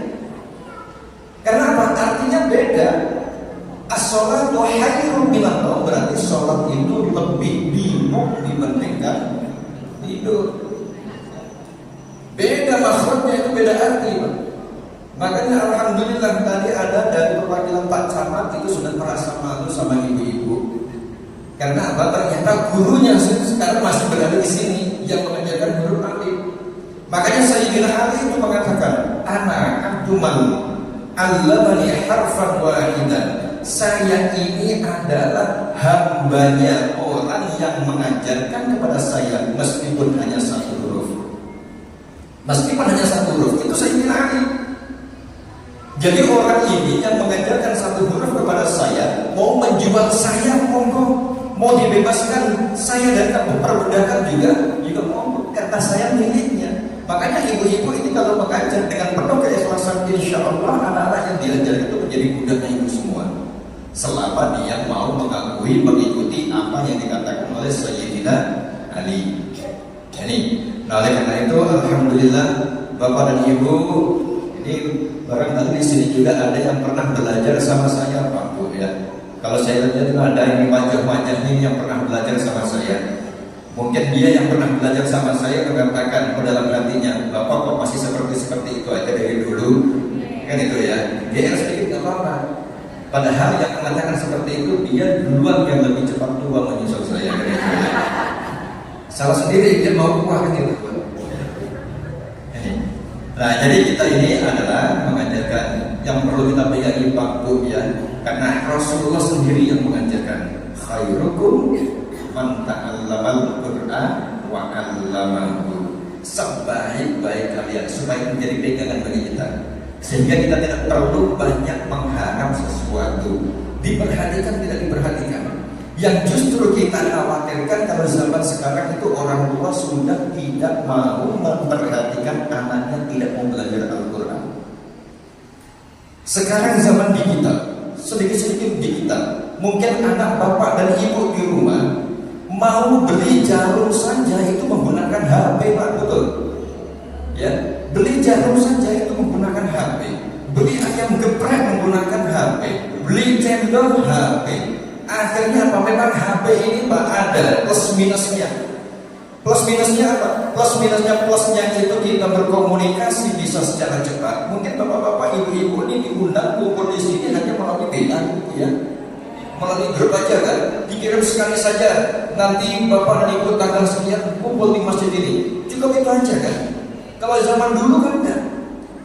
as-sholatu khairun minan naum, berarti sholat itu lebih bingung dibandingkan tidur. Beda makhrajnya, itu beda arti, Pak. Makanya alhamdulillah tadi ada dari perwakilan Pak Camat itu sudah merasa malu sama ibu-ibu. Karena apa? Ternyata gurunya sekarang masih berada di sini yang mengajarkan huruf alif. Makanya Sayyidina Ali itu mengatakan, ana abduman allamani harfan wahidan. Saya ini adalah hambanya orang yang mengajarkan kepada saya meskipun hanya satu huruf. Meskipun hanya satu huruf, itu Sayyidina Ali. Jadi orang ini yang mengajarkan satu huruf kepada saya, mau menjual saya monggo, mau dibebaskan saya dari perbudakan juga monggo, kata saya miliknya. Makanya ibu-ibu ini kalau mengajar dengan penuh keikhlasan, insya Allah anak-anak yang diajar itu menjadi budaknya ibu semua. Selama dia mau mengakui, mengikuti apa yang dikatakan oleh Sayyidina Ali. Jadi, nah oleh karena itu, alhamdulillah Bapak dan Ibu, ini barangkali di sini juga ada yang pernah belajar sama saya, Pak Bu ya. Kalau saya lihat itu ada ini wajah-wajah ini yang pernah belajar sama saya. Mungkin dia yang pernah belajar sama saya mengatakan dalam hatinya, Bapak kok masih seperti itu aja dari dulu, kan itu ya. Dia sedikit nggak apa-apa. Padahal yang mengatakan seperti itu dia duluan yang lebih cepat tua menyusul saya. Salah sendiri dia mau tua gitu. Nah, jadi kita ini adalah mengajarkan yang perlu kita pegangi Pak Bu ya, karena Rasulullah sendiri yang mengajarkan khairukum man ta'allamal Qur'an wa 'allamahu. Sebaik-baik kalian supaya menjadi pegangan bagi kita. Sehingga kita tidak perlu banyak mengharap sesuatu. Diperhatikan tidak diperhatikan. Yang justru kita khawatirkan kalau zaman sekarang itu orang tua sudah tidak mau memperhatikan anaknya tidak mau belajar Al-Quran. Sekarang zaman digital, sedikit-sedikit digital. Mungkin anak bapak dan ibu di rumah mau beli jarum saja itu menggunakan HP, Pak, betul? Ya, beli jarum saja itu menggunakan HP. Beli ayam geprek menggunakan HP. Beli cendol HP. Akhirnya apa? Memang HP ini Pak ada plus minusnya. Plus minusnya apa? Plus minusnya, plusnya itu kita berkomunikasi bisa secara cepat. Mungkin bapak-bapak, ibu-ibu ini diundang kumpul di sini hanya melalui WA, ya, melalui grup aja kan. Dikirim sekali saja. Nanti bapak dan ibu tanggal sekian kumpul di masjid ini. Cukup itu aja kan. Kalau zaman dulu kan enggak.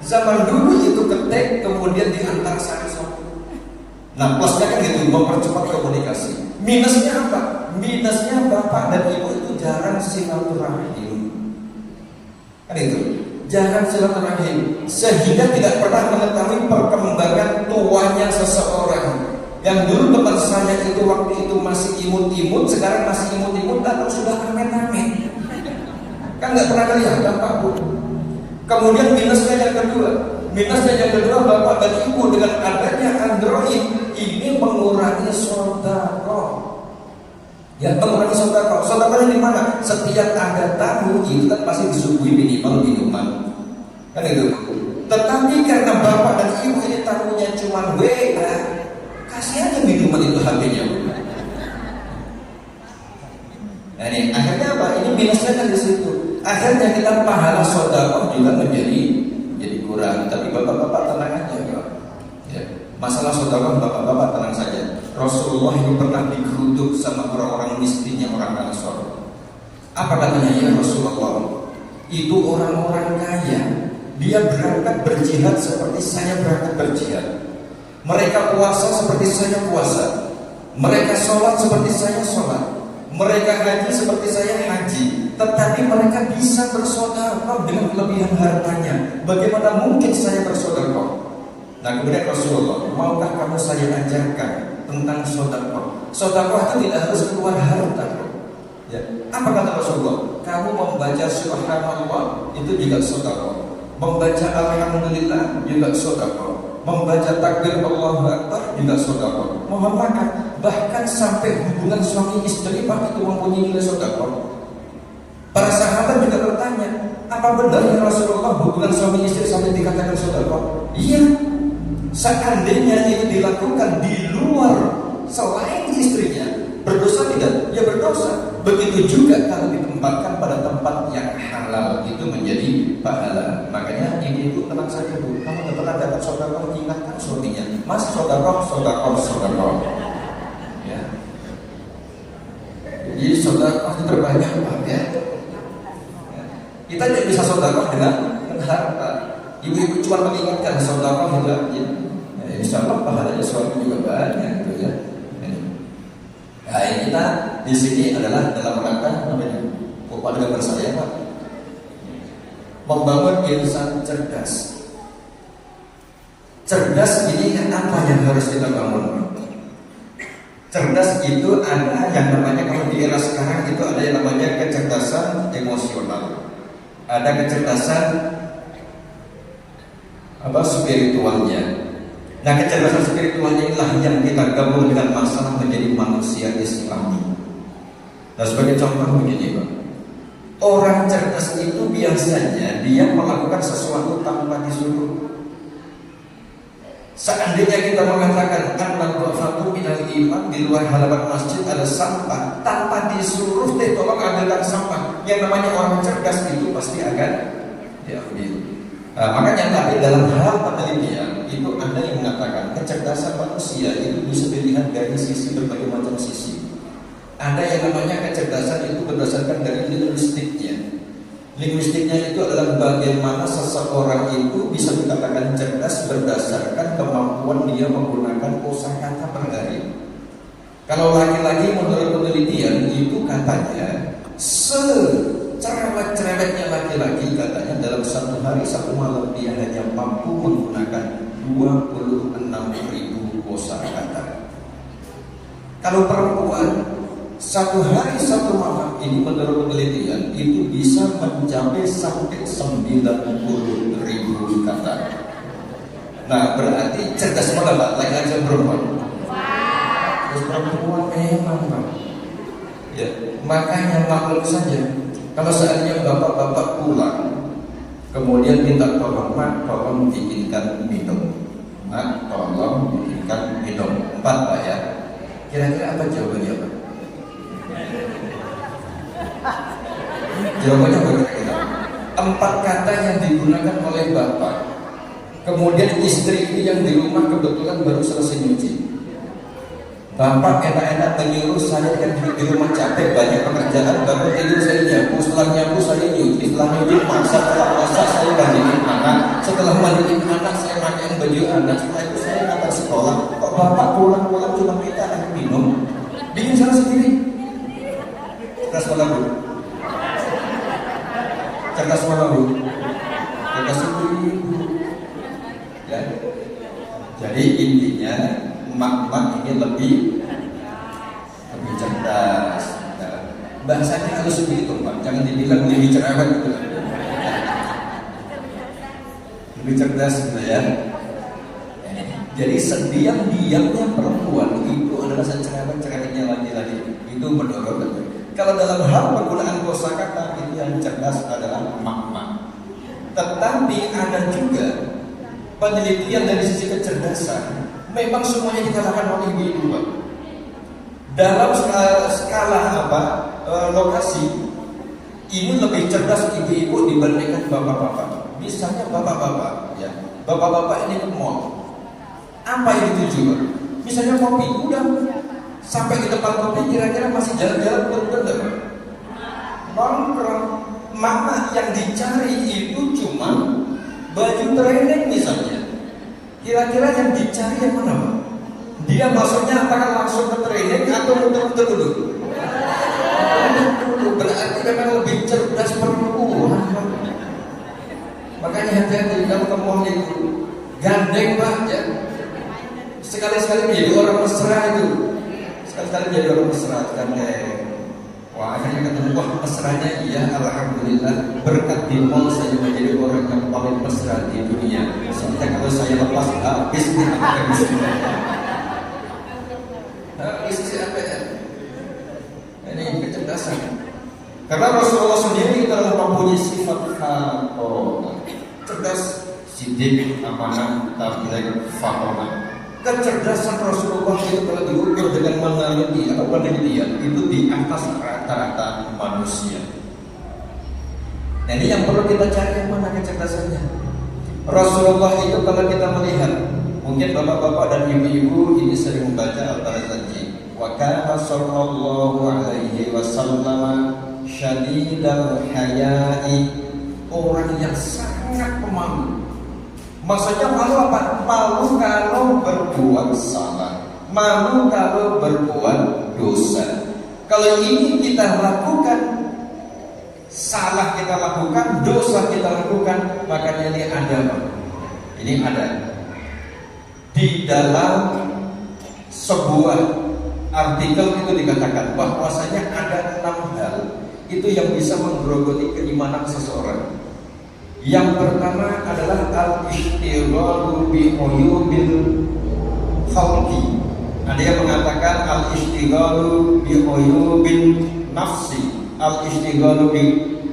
Zaman dulu itu ketik kemudian diantar satu-satu. Nah, plusnya kan gitu, mempercepat komunikasi. Minusnya apa? Minusnya bapak dan ibu itu jarang silaturahim. Kan itu, jarang silaturahim, sehingga tidak pernah mengetahui perkembangan tuanya seseorang. Yang dulu teman saya itu waktu itu masih imut-imut, sekarang masih imut-imut, atau sudah amet-amet. Kan nggak pernah kelihatan Pak Bu. Kemudian minusnya yang kedua, bapak dan ibu dengan adanya Android ini mengurangi sedekah. Ya, mengurangi sedekah. Sedekahnya di mana? Setiap ada tamu itu kan pasti disuguhi minimal minuman. Kan itu. Tetapi karena bapak dan ibu ini tamunya cuma WA, kasih aja minuman itu HP-nya. Nah, ini akhirnya apa? Ini minusnya kan di situ. Akhirnya kita pahala sedekah juga menjadi kurang. Tapi bapak-bapak tenang aja, ya. Masalah sedekah bapak-bapak tenang saja. Rasulullah itu pernah dikutuk sama orang-orang miskinnya orang Ansor. Apa katanya? Ya Rasulullah, itu orang-orang kaya, dia berangkat berjihad seperti saya berangkat berjihad. Mereka puasa seperti saya puasa. Mereka sholat seperti saya sholat. Mereka haji seperti saya haji. Tetapi mereka bisa bersedekah dengan kelebihan hartanya. Bagaimana mungkin saya bersedekah? Nah, kemudian Rasulullah, maukah kamu saya ajarkan tentang sedekah? Sedekah itu tidak harus keluar harta. Ya. Apa kata Rasulullah? Kamu membaca subhanallah itu juga sedekah. Membaca alhamdulillah juga sedekah. Membaca takbir Allahu Akbar juga sedekah. Mohon maaf, bahkan sampai hubungan suami istri Pak itu mempunyai nilai sedekah. Para sahabat juga bertanya, apa benar ya Rasulullah hubungan suami istri sampai dikatakan sedekah? Iya. Seandainya itu dilakukan di luar selain istrinya, berdosa tidak? Ya berdosa. Begitu juga kalau ditempatkan pada tempat yang halal, itu menjadi pahala. Makanya ibu tenang saja bu, kamu pernah dapat sedekah, ingatkan suaminya, mas sedekah, ya. Jadi sedekah itu terbanyak pak ya. Kita tidak bisa sedekah dengan harta. Ibu-ibu cuma mengingatkan sedekah itu aja. Insya Allah pahalanya suami juga banyak gitu ya. Nah, kita di sini adalah dalam rangka namanya kepada saya Pak, membangun insan cerdas. Cerdas ini apa yang harus kita bangun? Cerdas itu ada yang namanya, kalau di era sekarang itu ada yang namanya kecerdasan emosional, ada kecerdasan spiritualnya. Nah, kecerdasan spiritualnya inilah yang kita gabung dengan masalah menjadi manusia Islami. Nah, sebagai contoh begini Pak, orang cerdas itu biasanya dia melakukan sesuatu tanpa disuruh. Seandainya kita mengatakan an-nadhafatu minal iman, di luar halaman masjid ada sampah, tanpa disuruh tolong ambilkan sampah, yang namanya orang cerdas itu pasti akan diambil. Makanya tapi dalam hal penelitian itu ada yang mengatakan kecerdasan manusia itu bisa dilihat dari sisi berbagai macam sisi. Ada yang namanya kecerdasan itu berdasarkan dari linguistiknya. Linguistiknya itu adalah bagaimana seseorang itu bisa dikatakan cerdas berdasarkan kemampuan dia menggunakan kosakata per hari. Kalau laki-laki menurut penelitian itu katanya cerewet-cerewetnya laki-laki katanya dalam satu hari satu malam dia hanya mampu menggunakan 26.000 kosakata. Kalau perempuan satu hari satu malam ini menurut penelitian itu bisa mencapai sampai 90.000 kata. Nah berarti cerdas mana Pak? Laki-laki dan perempuan? Terus perempuan memang Pak. Ya, makanya maklum saja. Kalau seandainya bapak-bapak pulang, kemudian minta tolong, Mak, tolong bikinkan minum. Mak, tolong bikinkan minum. 4 Pak ya. Kira-kira apa jawabannya Pak? Jawabannya bagaimana? 4 kata yang digunakan oleh bapak. Kemudian istri ini yang di rumah kebetulan baru selesai nyuci. Bapak enak-enak menyuruh saya kan di rumah capek banyak pekerjaan, baru tidur saya nyapu, setelah nyapu saya nyuci, setelah nyuci masak, setelah masak saya mandiin anak, setelah mandiin anak saya pakaiin baju anak, setelah itu saya ngantar sekolah. Kok bapak pulang-pulang cuma minta air minum? Bikin sana sendiri. Cerdas mana Bu? Cerdas mana Bu? Cerdas sendiri. Ya. Jadi intinya mak-mak ini lebih cerdas. Nah, bahasanya harus begitu Pak, jangan dibilang lebih cerewet gitu. Lebih cerdas gitu ya. Jadi sediam-diamnya perempuan itu adalah cerewet-cerewetnya laki-laki. Itu mendorong. Kalau dalam hal penggunaan kosakata itu yang cerdas adalah mak-mak. Tetapi ada juga penelitian dari sisi kecerdasan. Memang semuanya dikalahkan oleh ibu-ibu Pak. Dalam skala lokasi ini lebih cerdas ibu-ibu dibandingkan bapak-bapak. Misalnya bapak-bapak ya, bapak-bapak ini ke mall. Apa yang dituju Pak? Misalnya kopi, udah sampai di tempat kopi kira-kira masih jalan-jalan bener-bener Pak. Nongkrong. Mama yang dicari itu cuma baju training misalnya. Kira-kira yang dicari yang mana Pak? Dia maksudnya apakah langsung ke training atau muter-muter dulu? Berarti memang lebih cerdas perempuan. Makanya hati-hati kalau ke mall itu gandeng Pak ya. Sekali-sekali menjadi orang mesra itu. Sekali-sekali menjadi orang mesra gandeng. Wah, akhirnya ketemu, wah mesranya iya, alhamdulillah berkat di mall saya menjadi orang yang paling mesra di dunia. Soalnya kalau saya lepas habis nih habis. Habis siapa ya? Ini kecerdasan. Karena Rasulullah sendiri adalah mempunyai sifat cerdas, sidik, amanah, tabligh, fahamah. Kecerdasan Rasulullah itu kalau diukur dengan penelitian itu di atas rata-rata manusia. Nah, ini yang perlu kita cari, yang mana kecerdasannya. Rasulullah itu kalau kita melihat, mungkin bapak-bapak dan ibu-ibu ini sering membaca Al-Barzanji. Wa kana sallallahu alaihi wasallam syadidal haya'i, orang yang sangat pemalu. Maksudnya malu apa? Malu kalau berbuat salah, malu kalau berbuat dosa. Kalau ini kita lakukan, salah kita lakukan, dosa kita lakukan, makanya ini ada apa? Ini ada di dalam sebuah artikel itu dikatakan bahwasanya ada 6 hal itu yang bisa menggerogoti keimanan seseorang. Yang pertama adalah al-ishtighalu bi uyubil khalqi. Ada yang mengatakan al-ishtighalu bi uyubil nafsi, al-ishtighalu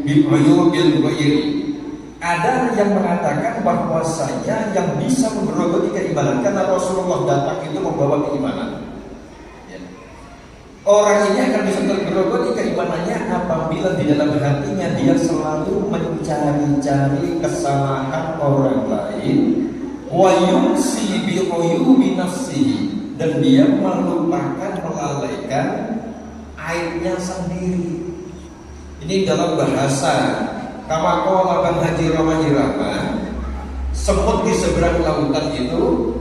bi uyubil ghairi. Ada yang mengatakan bahwasanya yang bisa menggerogoti keimanan, karena Rasulullah datang itu membawa keimanan. Orang ini akan bisa tergerogoti keimanannya apabila di dalam hatinya dia selalu mencari-cari kesalahan orang lain, wa yumsi bi uyubi nafsihi, dan dia melupakan, melalaikan aibnya sendiri. Ini dalam bahasa kama qala Bang Haji Rahmah, semut di seberang lautan itu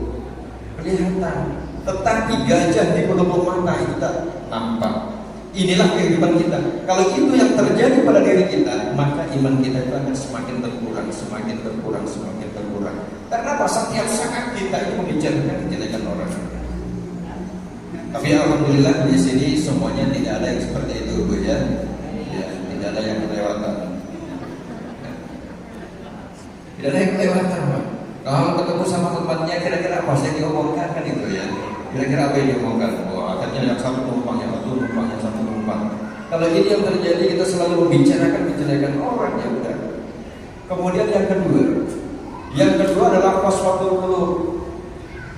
kelihatan, tetapi gajah di pelupuk mata itu tak nampak. Inilah kehidupan kita. Kalau itu yang terjadi pada diri kita, maka iman kita itu akan semakin berkurang, semakin berkurang, semakin berkurang. Karena apa? Setiap saat kita itu membicarakan kejelekan orang. Tapi alhamdulillah di sini semuanya tidak ada yang seperti itu, Bu ya. Ya, tidak ada yang kelewatan. Tidak ada yang kelewatan, Pak. Kalau ketemu sama temannya, kira-kira apa sih yang diomongkan kan itu ya? Kira-kira apa yang diomongkan? Oh, akhirnya yang satu numpang, yang satu numpang, yang satu numpang. Kalau ini yang terjadi, kita selalu membicarakan kejelekan orang, ya udah. Kemudian yang kedua adalah qaswatul qulub,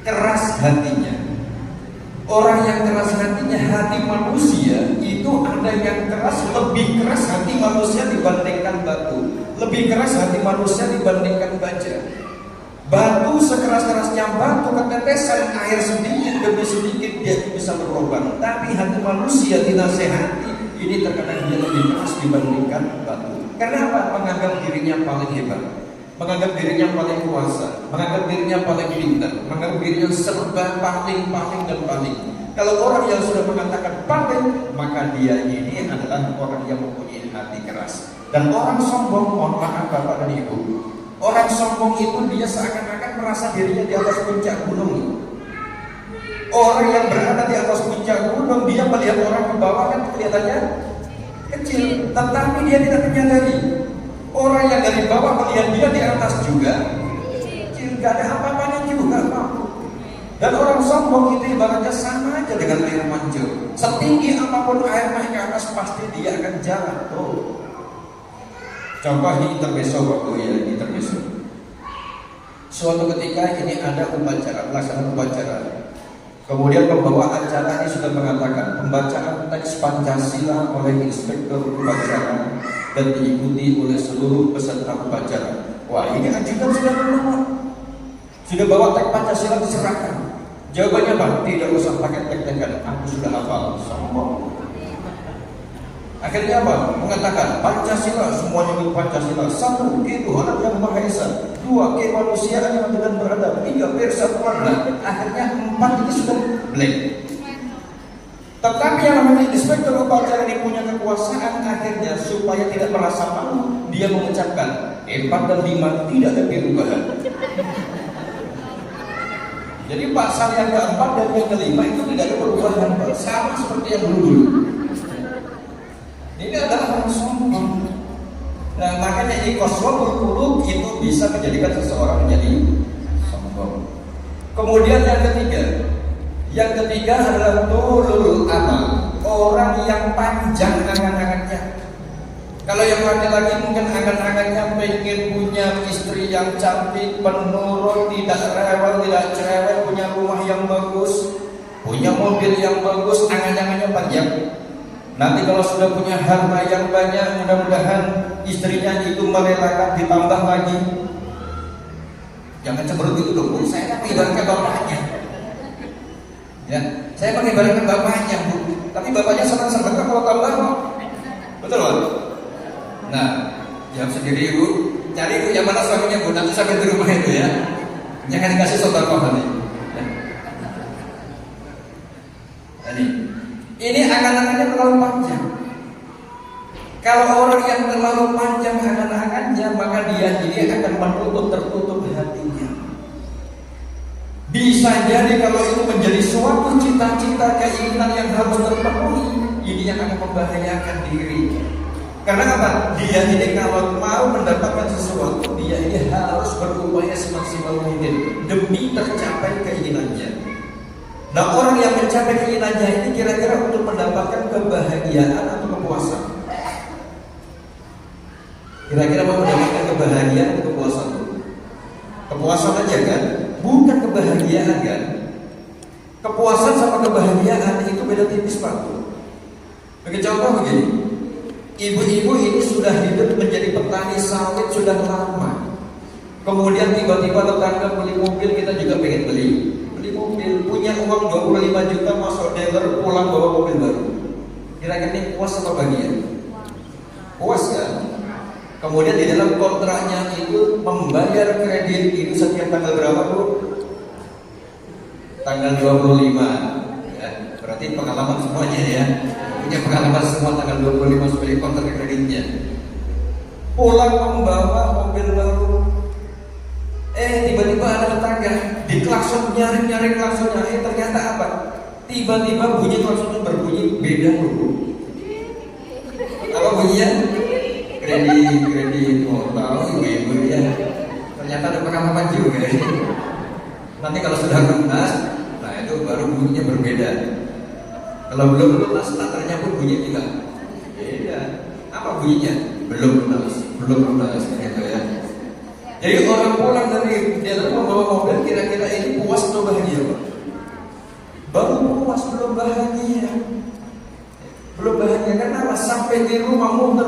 keras hatinya. Orang yang keras hatinya, hati manusia itu ada yang keras, lebih keras hati manusia dibandingkan batu, lebih keras hati manusia dibandingkan baja. Batu sekeras-kerasnya batu, ketetesan air sedikit demi sedikit dia bisa berlubang. Tapi hati manusia dinasehati, ini terkadang dia lebih keras dibandingkan batu. Karena apa? Menganggap dirinya paling hebat, menganggap dirinya paling kuasa, menganggap dirinya paling pintar, menganggap dirinya serba paling dan paling. Kalau orang yang sudah mengatakan paling, maka dia ini adalah orang yang mempunyai hati keras. Dan orang sombong, mohon maaf Bapak dan Ibu, orang sombong itu dia seakan-akan merasa dirinya di atas puncak gunung. Orang yang berada di atas puncak gunung, dia melihat orang ke bawah kan kelihatannya kecil, tetapi dia tidak menyadari orang yang dari bawah melihat dia di atas juga kecil, gak ada apa-apanya juga, Pak. Dan orang sombong itu ibaratnya sama aja dengan air mancur. Setinggi apapun air naik ke atas, pasti dia akan jatuh. Contoh di intermezzo waktu ya, di intermezzo. Suatu ketika ini ada upacara, pelaksanaan upacara. Kemudian pembawa acara ini sudah mengatakan pembacaan teks Pancasila oleh inspektur upacara dan diikuti oleh seluruh peserta upacara. Wah, ini ajudan sudah menunggu, sudah bawa teks Pancasila diserahkan. Jawabannya Pak, tidak usah pakai tek-tekan, aku sudah hafal. Sombong. Akhirnya apa? Mengatakan Pancasila, semuanya ikut Pancasila. 1. Tuhan yang Maha Esa. 2. Kemanusiaan yang adil dan beradab. 3. Persatuan. Akhirnya 4 ini sudah blank. Tetapi yang namanya inspektur upacara ini punya kekuasaan, akhirnya supaya tidak merasa malu, dia mengucapkan 4 dan 5 tidak ada perubahan. Jadi pasal yang keempat dan yang kelima itu tidak ada perubahan, sama seperti yang dulu. Ini adalah orang sombong. Nah, makanya ini qaswatul qulub itu bisa menjadikan seseorang menjadi sombong. Kemudian yang ketiga adalah tulul amal, orang yang panjang angan-angannya. Kalau yang laki-laki mungkin angan-angannya pengen punya istri yang cantik, penurut, tidak rewel, tidak cerewet, punya rumah yang bagus. punya mobil yang bagus, angan-angannya panjang. Nanti kalau sudah punya harta yang banyak, mudah-mudahan istrinya itu merelakan ditambah lagi. Jangan cemberut itu dong, Bu. Saya kan mengibaratkan bapaknya. Ya, saya mengibaratkan bapaknya, Bu. Tapi bapaknya senang-senang kalau tambah, kok. Betul, Pak? Nah, jawab sendiri, Bu. Cari itu yang mana suaminya, Bu. Nanti sampai di rumah itu ya. Jangan dikasih sodakoh nanti. Ini angan-angannya terlalu panjang. Kalau orang yang terlalu panjang angan-angannya, maka dia ini akan tertutup hatinya. Bisa jadi kalau itu menjadi suatu cita-cita, keinginan yang harus terpenuhi, ini yang akan membahayakan diri. Karena apa? Dia ini kalau mau mendapatkan sesuatu, dia ini harus berupaya semaksimal mungkin demi tercapai keinginannya. Nah, orang yang mencapai keinginannya ini kira-kira untuk mendapatkan kebahagiaan atau kepuasan? Kira-kira mau mendapatkan kebahagiaan atau kepuasan? Kepuasan aja kan? Bukan kebahagiaan kan? Kepuasan sama kebahagiaan itu beda tipis, Pak. Bagi contoh begini, ibu-ibu ini sudah hidup menjadi petani sawit sudah lama. Kemudian tiba-tiba tetangga beli mobil, kita juga pengen beli mobil, punya uang 25 juta masuk dealer, pulang bawa mobil baru. Kira-kira ini puas apa bahagia? Puas kan? Kemudian di dalam kontraknya itu membayar kredit itu setiap tanggal berapa, Bu? Tanggal 25 ya, berarti pengalaman semuanya ya. Punya pengalaman semua tanggal 25 sebagai kontrak kreditnya. Pulang membawa mobil baru. Tiba-tiba ada tetangga di klakson, nyaring klaksonnya, ternyata apa? Tiba-tiba bunyi klaksonnya berbunyi beda, Bu. Apa bunyinya? Kredit. Oh, tahu ibu ya. Ternyata ada pengalaman juga ya. Nanti kalau sudah lunas, nah itu baru bunyinya berbeda. Kalau belum lunas, starternya pun bunyi juga beda. Apa bunyinya? Belum lunas gitu ya. Jadi orang pulang dari dealer membawa mobil, kira-kira ini puas atau bahagia, Pak? Baru puas, belum bahagia. Belum bahagia karena sampai di rumah muter,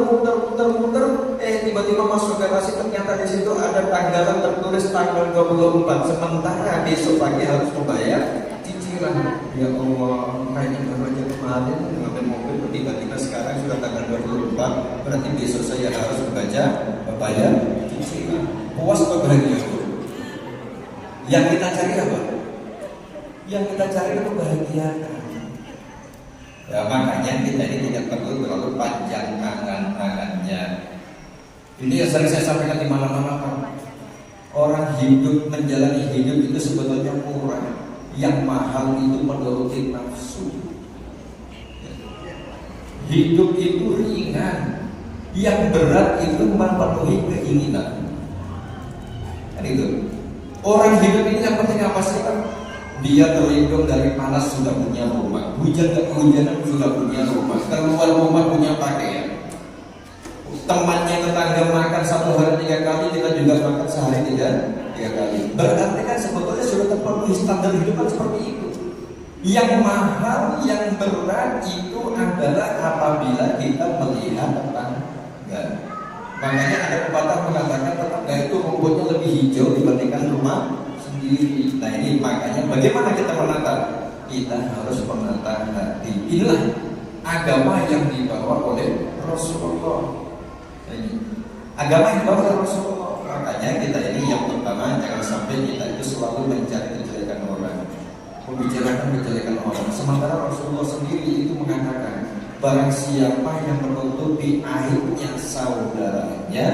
tiba-tiba masuk garasi, ternyata di situ ada tanggalan tertulis tanggal 24. Sementara besok pagi harus membayar cicilan. Ya Allah, kayaknya baru aja kemarin ngambil mobil, tiba-tiba sekarang sudah tanggal 24. Berarti besok saya harus membayar cicilan. Puas atau bahagia? Yang kita cari apa? Yang kita cari itu kebahagiaan. Ya, makanya kita ini tidak perlu terlalu panjang angan-angannya. Ini yang sering saya sampaikan di mana-mana, Pak. Orang hidup, menjalani hidup itu sebetulnya murah. Yang mahal itu menuruti nafsu. Hidup itu ringan. Yang berat itu memenuhi keinginan. Itu. Orang hidup ini yang penting apa sih, Pak? Dia terlindung dari panas sudah punya rumah, hujan dan kehujanan sudah punya rumah, keluar rumah punya pakaian. Temannya tetangga makan satu hari 3 kali, kita juga makan sehari 3 kali. Berarti kan sebetulnya sudah terpenuhi standar hidup kan seperti itu. Yang mahal, yang berat itu adalah apabila kita melihat tetangga. Makanya ada pepatah mengatakan tetangga itu rumputnya lebih hijau dibandingkan rumah sendiri. Nah ini makanya bagaimana kita menata? Kita harus menata hati. Inilah agama yang dibawa oleh Rasulullah. Agama yang dibawa oleh Rasulullah. Makanya kita ini yang pertama jangan sampai kita itu selalu mencari kejelekan orang, membicarakan kejelekan orang. Sementara Rasulullah sendiri itu mengatakan, barang siapa yang menutupi aibnya saudaranya,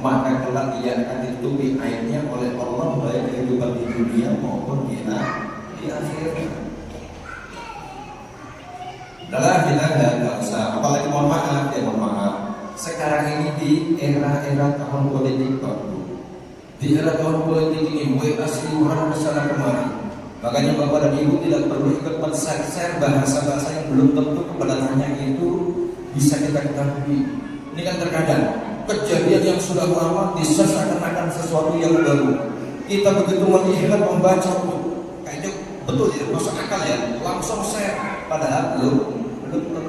maka kelak dia akan ditutupi aibnya oleh Allah, baik kehidupan di dunia maupun di akhirat. Adalah kita nggak usah, apalagi mohon maaf ya, mohon maaf. Sekarang ini di era-era tahun politik baru, di era tahun politik ini WA orang kesana kemari. Makanya Bapak dan Ibu tidak perlu ikut men-share bahasa-bahasa yang belum tentu kebenarannya itu bisa kita ketahui. Ini kan terkadang kejadian yang sudah lama diseakan-akan sesuatu yang baru. Kita begitu melihat, membaca, kayaknya betul ya, masuk akal ya, langsung share, padahal belum tentu.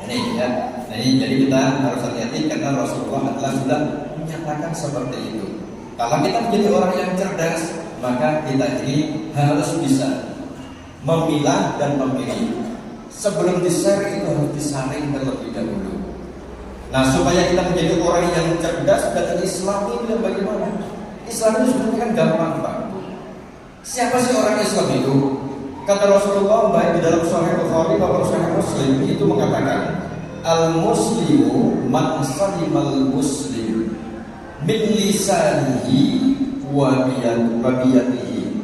Ini ya, nah ini jadi kita harus hati-hati karena Rasulullah adalah sudah menyatakan seperti itu. Kalau kita menjadi orang yang cerdas, maka kita ini harus bisa memilah dan memilih. Sebelum di-share itu harus disaring terlebih dahulu. Nah, supaya kita menjadi orang yang cerdas dan Islam ini bagaimana? Islam itu sebenarnya kan gampang, Pak. Siapa sih orang Islam itu? Kata Rasulullah baik di dalam Sahih Bukhari maupun Sahih Muslim itu mengatakan, al-muslimu man salimal muslim min lisanihi wa biyadihi.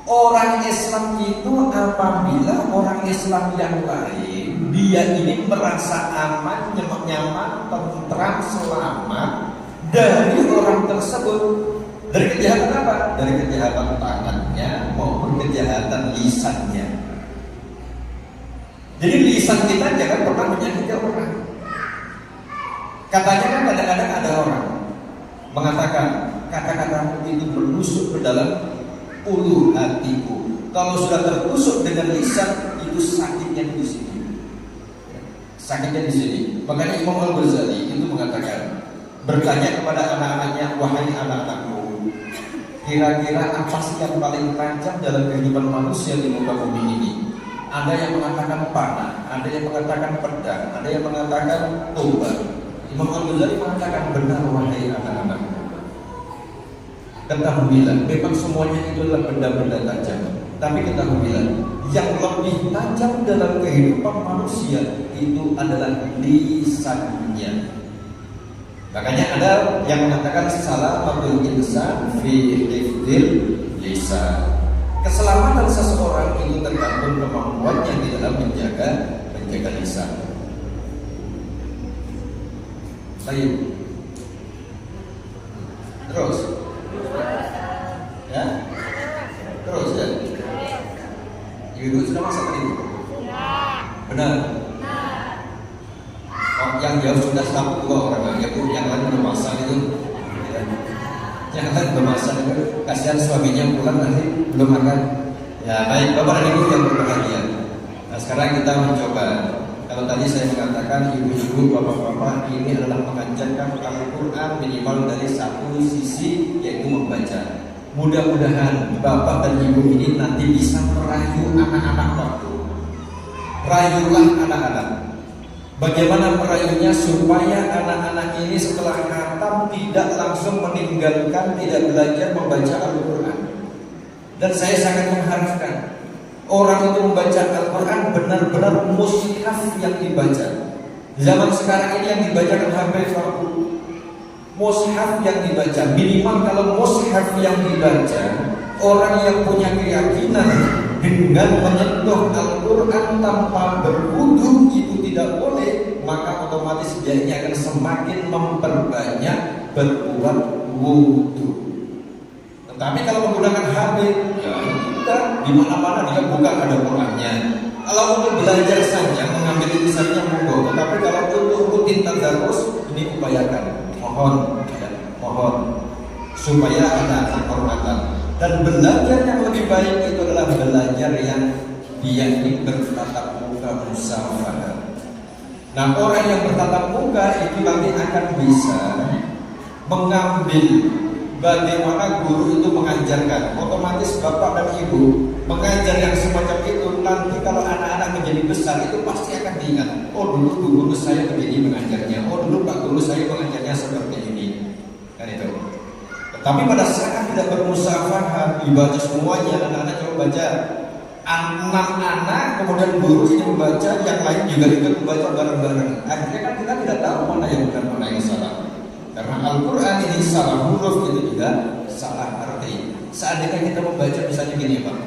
Orang Islam itu apabila orang Islam yang lain dia ini merasa aman, nyaman, tentram, selamat dari orang tersebut. Dari kejahatan apa? Dari kejahatan tangannya maupun kejahatan lisannya. Jadi lisan kita jangan pernah menyakiti orang. Katanya kan kadang-kadang ada orang mengatakan kata-katamu itu bertusuk ke dalam ulu hatiku. Kalau sudah tertusuk dengan lisan itu sakitnya di sini. Sakitnya di sini. Makanya Imam Al-Ghazali itu mengatakan, bertanya kepada anak-anaknya, wahai anak-anakku, kira-kira apa sih yang paling tajam dalam kehidupan manusia di muka bumi ini? Ada yang mengatakan panah, ada yang mengatakan pedang, ada yang mengatakan tombak. Imam Al-Ghazali mengatakan, benar wahai anak-anak, ketahuilah, memang semuanya itu adalah benda-benda tajam. Tapi ketahuilah, yang lebih tajam dalam kehidupan manusia itu adalah lisannya. Makanya ada yang mengatakan salamatul insan fi hifdzil lisan. Keselamatan seseorang itu tergantung kemampuannya di dalam menjaga lisan. Baik. Terus. Ya? Terus ya? Ibu sudah masak tadi? Benar? Oh, yang jauh sudah satu dua orang lagi, yang lain belum masak itu. Yang lain belum masak itu, kasihan suaminya pulang nanti belum makan. Ya baik, Bapak dan Ibu yang berbahagia. Nah sekarang kita mencoba. Kalau tadi saya mengatakan ibu-ibu, bapak-bapak ini adalah mengajarkan Al-Quran minimal dari satu sisi, yaitu membaca. Mudah-mudahan bapak dan ibu ini nanti bisa merayu anak-anak waktu. Rayulah anak-anak. Bagaimana merayunya supaya anak-anak ini setelah khatam tidak langsung meninggalkan, tidak belajar membaca Al-Quran. Dan saya sangat mengharapkan orang itu membaca Al-Quran benar-benar mushaf yang dibaca. Zaman sekarang ini yang dibaca kan hampir mushaf yang dibaca. Minimal kalau mushaf yang dibaca, orang yang punya keyakinan dengan menyentuh Al-Quran tanpa berwudu itu tidak boleh, maka otomatis dia ini akan semakin memperbanyak berbuat wudu. Tetapi kalau menggunakan HP, ya tidak, di mana-mana dia bukan ada Qurannya. Kalau untuk belajar saja, mengambil tulisannya monggo. Tetapi kalau untuk rutin tadarus, ini upayakan, mohon supaya ada kehormatan. Dan belajar yang lebih baik itu adalah belajar yang dia ini bertatap muka musyawarah. Nah orang yang bertatap muka itu nanti akan bisa mengambil bagaimana guru itu mengajarkan. Otomatis bapak dan ibu mengajar yang semacam itu, nanti kalau anak-anak menjadi besar itu pasti akan diingat. Oh dulu guru saya begini mengajarnya, oh dulu pak guru saya mengajarnya seperti ini. Kan itu. Tapi pada saat tidak bermusyawarah, dibaca semuanya, anak-anak coba baca 6 anak, kemudian guru ini membaca, yang lain juga ikut membaca bareng-bareng. Akhirnya kan kita tidak tahu mana yang benar, mana yang salah. Karena Al-Quran ini salah huruf itu juga salah arti. Seandainya kita membaca misalnya gini Pak,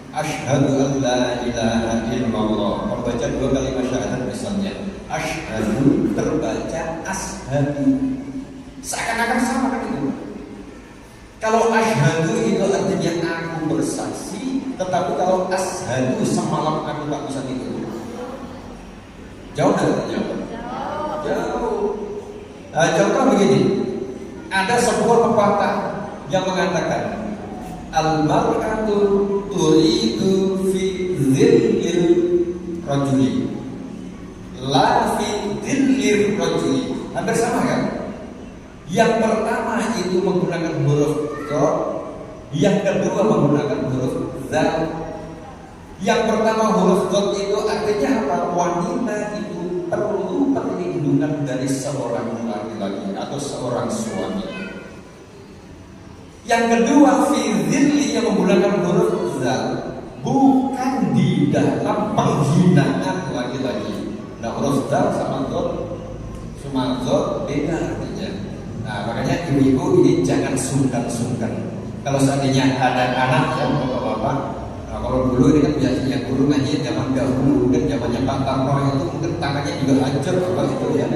Asyhadu an la ilaha illallah, membaca 2 kalimat syahadat misalnya, Asyhadu terbaca ashadu, seakan-akan sama kan itu. Kalau asyhadu itu artinya aku bersaksi, tetapi kalau ashadu semalam aku tak bisa tidur. Jauh dari jauh. Jauh. Nah, contoh begini, ada sebuah pepatah yang mengatakan al-mar'atu turidu fi dhillil rajuli la fi dhillir rajuli. Hampir sama kan? Yang pertama itu menggunakan huruf dot, yang kedua menggunakan huruf zal. Yang pertama huruf dot itu artinya apa? Wanita itu perlu perlindungan dari seorang laki-laki atau seorang suami. Yang kedua fi dhilli yang menggunakan huruf zal, bukan di dalam penghinaan laki-laki. Nah, huruf zal sama dot beda artinya. Nah, makanya ibu-ibu ini jangan sungkan-sungkan. Kalau seandainya ada anak ya, bapak-bapak, nah, kalau dulu ini kan biasanya guru ngaji zaman dahulu, mungkin zamannya Pak Tarno itu mungkin tangannya juga hancur apa itu ya.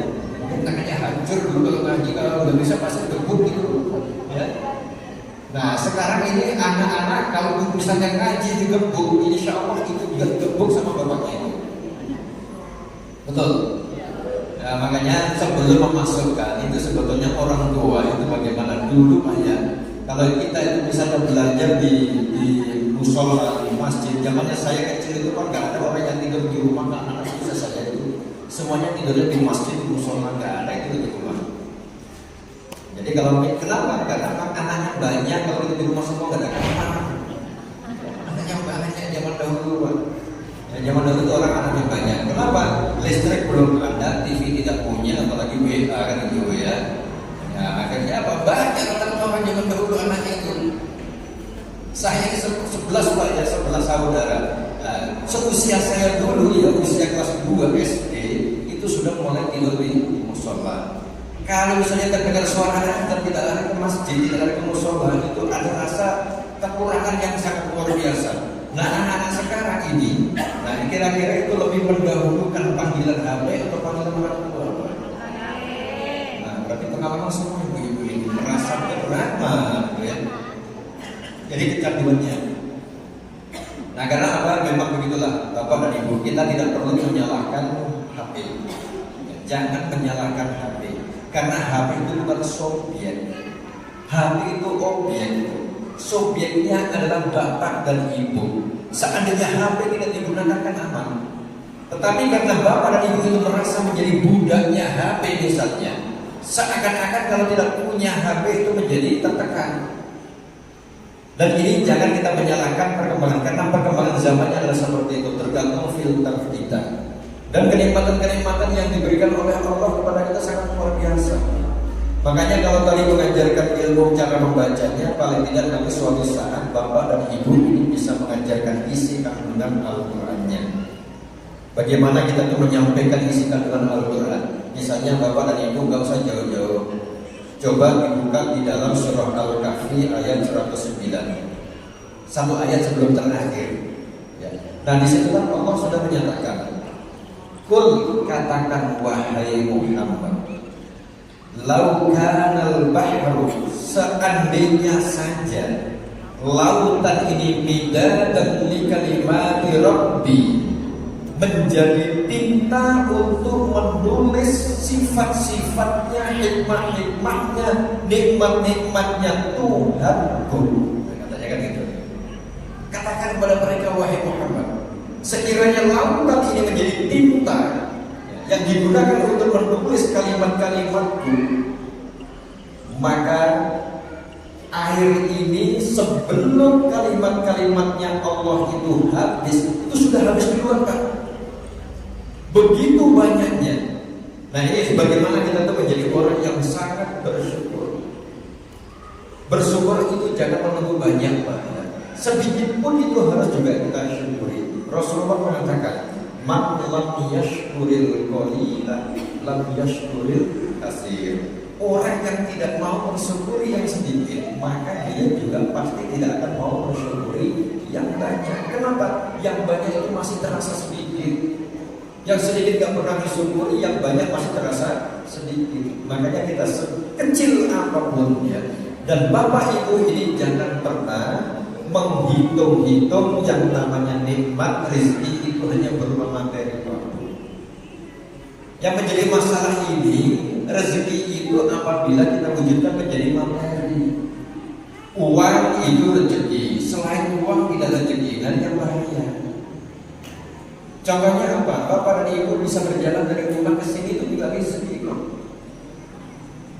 Mungkin tangannya hancur dulu kalau ngaji, kalau udah bisa pasti gebuk gitu ya. Nah, sekarang ini anak-anak kalau misalnya ngaji digebuk, insya Allah itu juga digebuk sama bapaknya itu. Betul? Nah, makanya sebelum memasukkan itu sebetulnya orang tua itu bagaimana dulu Pak ya. Kalau kita itu misalnya belajar di musola, di masjid, zamannya saya kecil itu kan nggak ada orang yang tidur di rumah, anak-anak bisa saya itu semuanya tidurnya di masjid, di musola, nggak ada itu di rumah. Jadi kalau kenapa? Karena anaknya banyak, kalau kita di rumah semua nggak ada kamar. Anaknya banyak zaman dahulu Pak. Ya, zaman dahulu itu orang anaknya banyak. Kenapa? Listrik belum ada, TV tidak punya, apalagi WA kan itu ya. Ya akhirnya apa? Banyak orang zaman dahulu anaknya itu. Saya 11 Pak ya, 11 saudara. Nah, seusia saya dulu ya, usia kelas 2 SD itu sudah mulai tidur di musola. Kalau misalnya terdengar suara azan tidak lari ke masjid, tidak lari ke musola, itu ada rasa kekurangan yang sangat luar biasa. Nah, anak-anak sekarang ini, nah kira-kira itu lebih mendahulukan panggilan HP atau panggilan orang tua? Nah, berarti pengalaman semua ibu-ibu ini merasa berapa, ya? Jadi kecanduannya. Nah, karena apa? Memang begitulah, Bapak dan Ibu, kita tidak perlu menyalahkan HP. Jangan menyalahkan HP, karena HP itu bukan subjek. HP itu objek. Subjeknya adalah bapak dan ibu. Seandainya HP tidak digunakan kan aman. Tetapi karena bapak dan ibu itu merasa menjadi budaknya HP misalnya, seakan-akan kalau tidak punya HP itu menjadi tertekan. Dan ini jangan kita menyalahkan perkembangan, karena perkembangan zamannya adalah seperti itu, tergantung filter kita. Dan kenikmatan-kenikmatan yang diberikan oleh Allah kepada kita sangat luar biasa. Makanya kalau tadi mengajarkan ilmu cara membacanya, paling tidak nanti suatu saat bapak dan ibu ini bisa mengajarkan isi kandungan Al-Qurannya. Bagaimana kita tuh menyampaikan isi kandungan Al-Quran. Misalnya bapak dan ibu gak usah jauh-jauh, coba dibuka di dalam surah Al-Kahfi ayat 109, satu ayat sebelum terakhir ya. Nah disitulah Allah sudah menyatakan, Kul, katakan wahai Muhammad, lau kanal bahru, seandainya saja lautan ini midatan li kalimati Rabbi, menjadi tinta untuk menulis sifat-sifatnya, hikmah-hikmahnya, nikmat-nikmatnya Tuhanku. Katanya kan gitu. Katakan kepada mereka wahai Muhammad, sekiranya lautan ini menjadi tinta yang digunakan untuk menulis kalimat-kalimatku, maka air ini sebelum kalimat-kalimatnya Allah itu habis, itu sudah habis duluan Pak. Begitu banyaknya. Nah ini bagaimana kita tuh menjadi orang yang sangat bersyukur. Bersyukur itu jangan menunggu banyak Pak. Sedikit pun itu harus juga kita syukuri. Rasulullah mengatakan, man lam yashkuril qalila lam yashkuril katsir. Orang yang tidak mau bersyukuri yang sedikit, maka dia juga pasti tidak akan mau bersyukuri yang banyak. Kenapa? Yang banyak itu masih terasa sedikit. Yang sedikit gak pernah disyukuri, yang banyak masih terasa sedikit. Makanya kita sekecil apapun ya. Dan Bapak Ibu ini jangan pernah menghitung-hitung yang namanya nikmat rezeki itu hanya berupa materi. Yang menjadi masalah ini, rezeki itu apabila kita wujudkan menjadi materi. Uang itu rezeki, selain uang tidak ada rezeki dan yang bahaya. Contohnya apa? Bapak dan Ibu bisa berjalan dari rumah ke sini itu juga rezeki kok.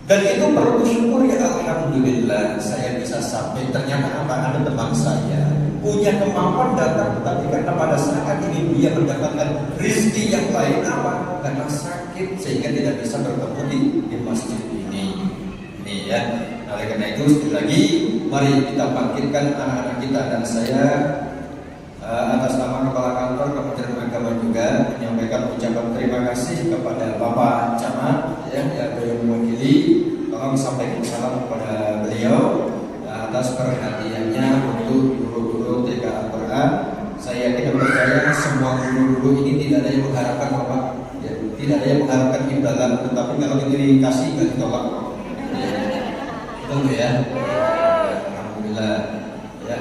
Dan itu perlu syukur ya, alhamdulillah saya bisa sampai. Ternyata apa? Ada teman saya punya kemampuan datang, tetapi karena pada saat ini dia mendapatkan rezeki yang lain apa? Karena sakit sehingga tidak bisa bertemu di masjid ini. Ini ya. Oleh karena itu sekali lagi mari kita bangkitkan anak-anak kita, dan saya atas nama Kepala Kantor Kementerian Agama juga menyampaikan ucapan terima kasih kepada Bapak Camat yang beliau mewakili. Tolong sampaikan salam kepada beliau atas perhatiannya untuk guru-guru TK Al-Quran. Saya yakin dan percaya semua guru-guru ini tidak ada yang mengharapkan Bapak, ya, tidak ada yang mengharapkan imbalan, tetapi kalau itu dikasih nggak ditolak. Betul ya? Alhamdulillah ya.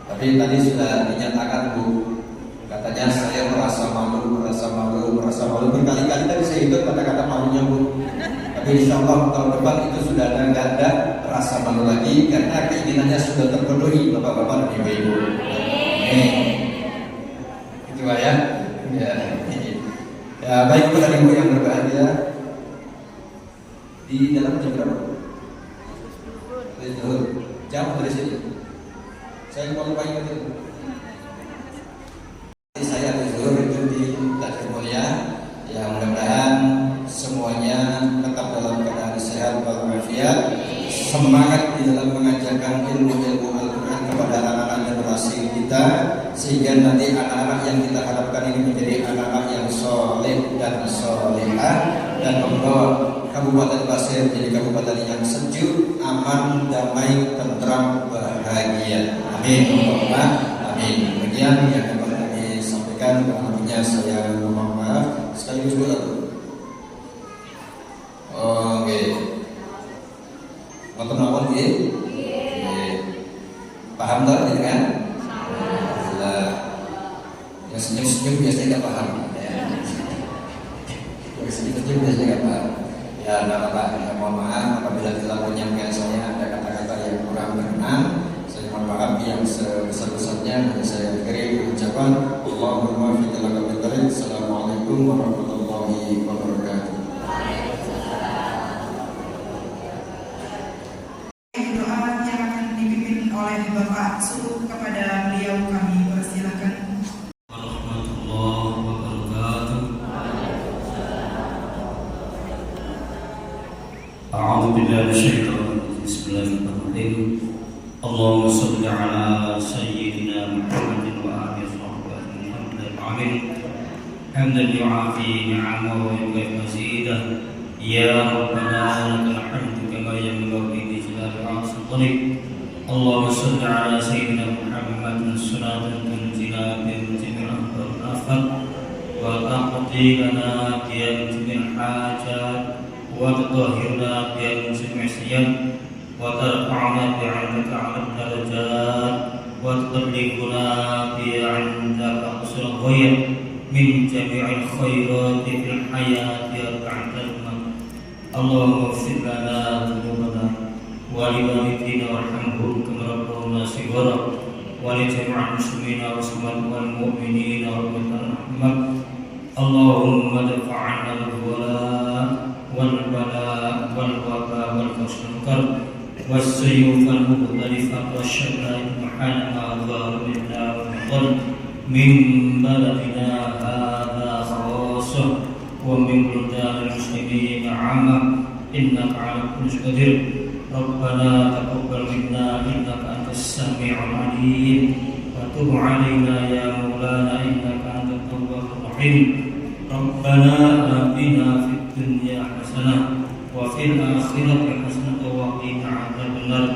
Tapi tadi sudah dinyatakan Bu, katanya saya merasa malu berkali-kali tadi saya ikut kata-kata malunya Bu. Tapi insya Allah tahun depan itu sudah nggak ada rasa malu lagi karena keinginannya sudah terpenuhi Bapak-bapak dan Ibu-ibu. Itu ya. Ya baik Bapak dan Ibu yang berbahagia, di dalam jam berapa? Jam dari sini. Saya mau lupa itu. Saya Zuhur itu di Tajur Mulia. Ya mudah-mudahan semuanya tetap dalam keadaan sehat walafiat, semangat di dalam mengajarkan ilmu-ilmu Al-Quran kepada anak-anak generasi kita, sehingga nanti anak-anak yang kita harapkan ini menjadi anak-anak yang soleh dan solehah, dan membawa Kabupaten Pasir menjadi kabupaten yang sejuk, aman, damai, tentram, bahagia. Amin. Amin. Demikian yang dapat kami sampaikan. Kurang saya mohon maaf. Sekaligus dulu. Oke. Nonton apa nih? Paham tak ini kan? Alhamdulillah. Yang senyum-senyum biasanya nggak paham. Yang senyum-senyum biasanya nggak paham. Ya, nggak apa-apa. Mohon maaf apabila dalam penyampaian saya ada kata-kata yang kurang berkenan. Saya mohon maaf yang sebesar-besarnya. Dan saya akhiri ucapan Allahumma fi dalam kami. Assalamualaikum warahmatullahi wabarakatuh. Doa yang akan dipimpin oleh Bapak Suruh kepada beliau kami persilakan. أعوذ بالله من الشيطان الرجيم بسم الله الرحمن الرحيم اللهم صل على سيدنا محمد وآله وصحبه محمد العظيم حمدا يعافي نعمه ويكفي مزيده يا ربنا لك الحمد كما ينبغي لجلال سلطانك اللهم صل على سيدنا محمد صلاة تنجينا من جميع الآفات وتقضي لنا بها جميع الحاجات وتطهرنا بها من جميع السيئات وترفعنا بعندك على الدرجات وتبلغنا بها عندك أقصى الغاية من جميع الخيرات في الحياة بعد الموت اللهم اغفر لنا ذنوبنا ولوالدينا وارحمهم كما ربونا صغارا ولجميع المسلمين والمؤمنين والمؤمنات اللهم ادفع عنا الولاء والبلاء والوباء والكسر والكرب والسيوف المختلفة والشدائد محال ما ظهر منا ومن من بلدنا هذا خاصة ومن بلدان المسلمين عامة إنك على كل شيء قدير ربنا تقبل منا إنك أنت السميع العليم وتب علينا يا مولانا إنك أنت التواب الرحيم ربنا آتنا في الدنيا حسنة وفي الآخرة حسنة وقنا عذاب النار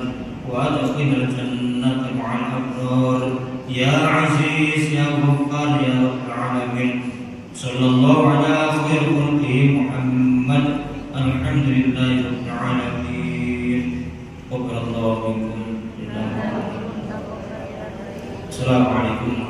وأدخلنا الجنة مع الأبرار يا عزيز يا غفار يا رب العالمين صلى الله على خير خلقه محمد الحمد لله رب العالمين وقال الله منكم السلام عليكم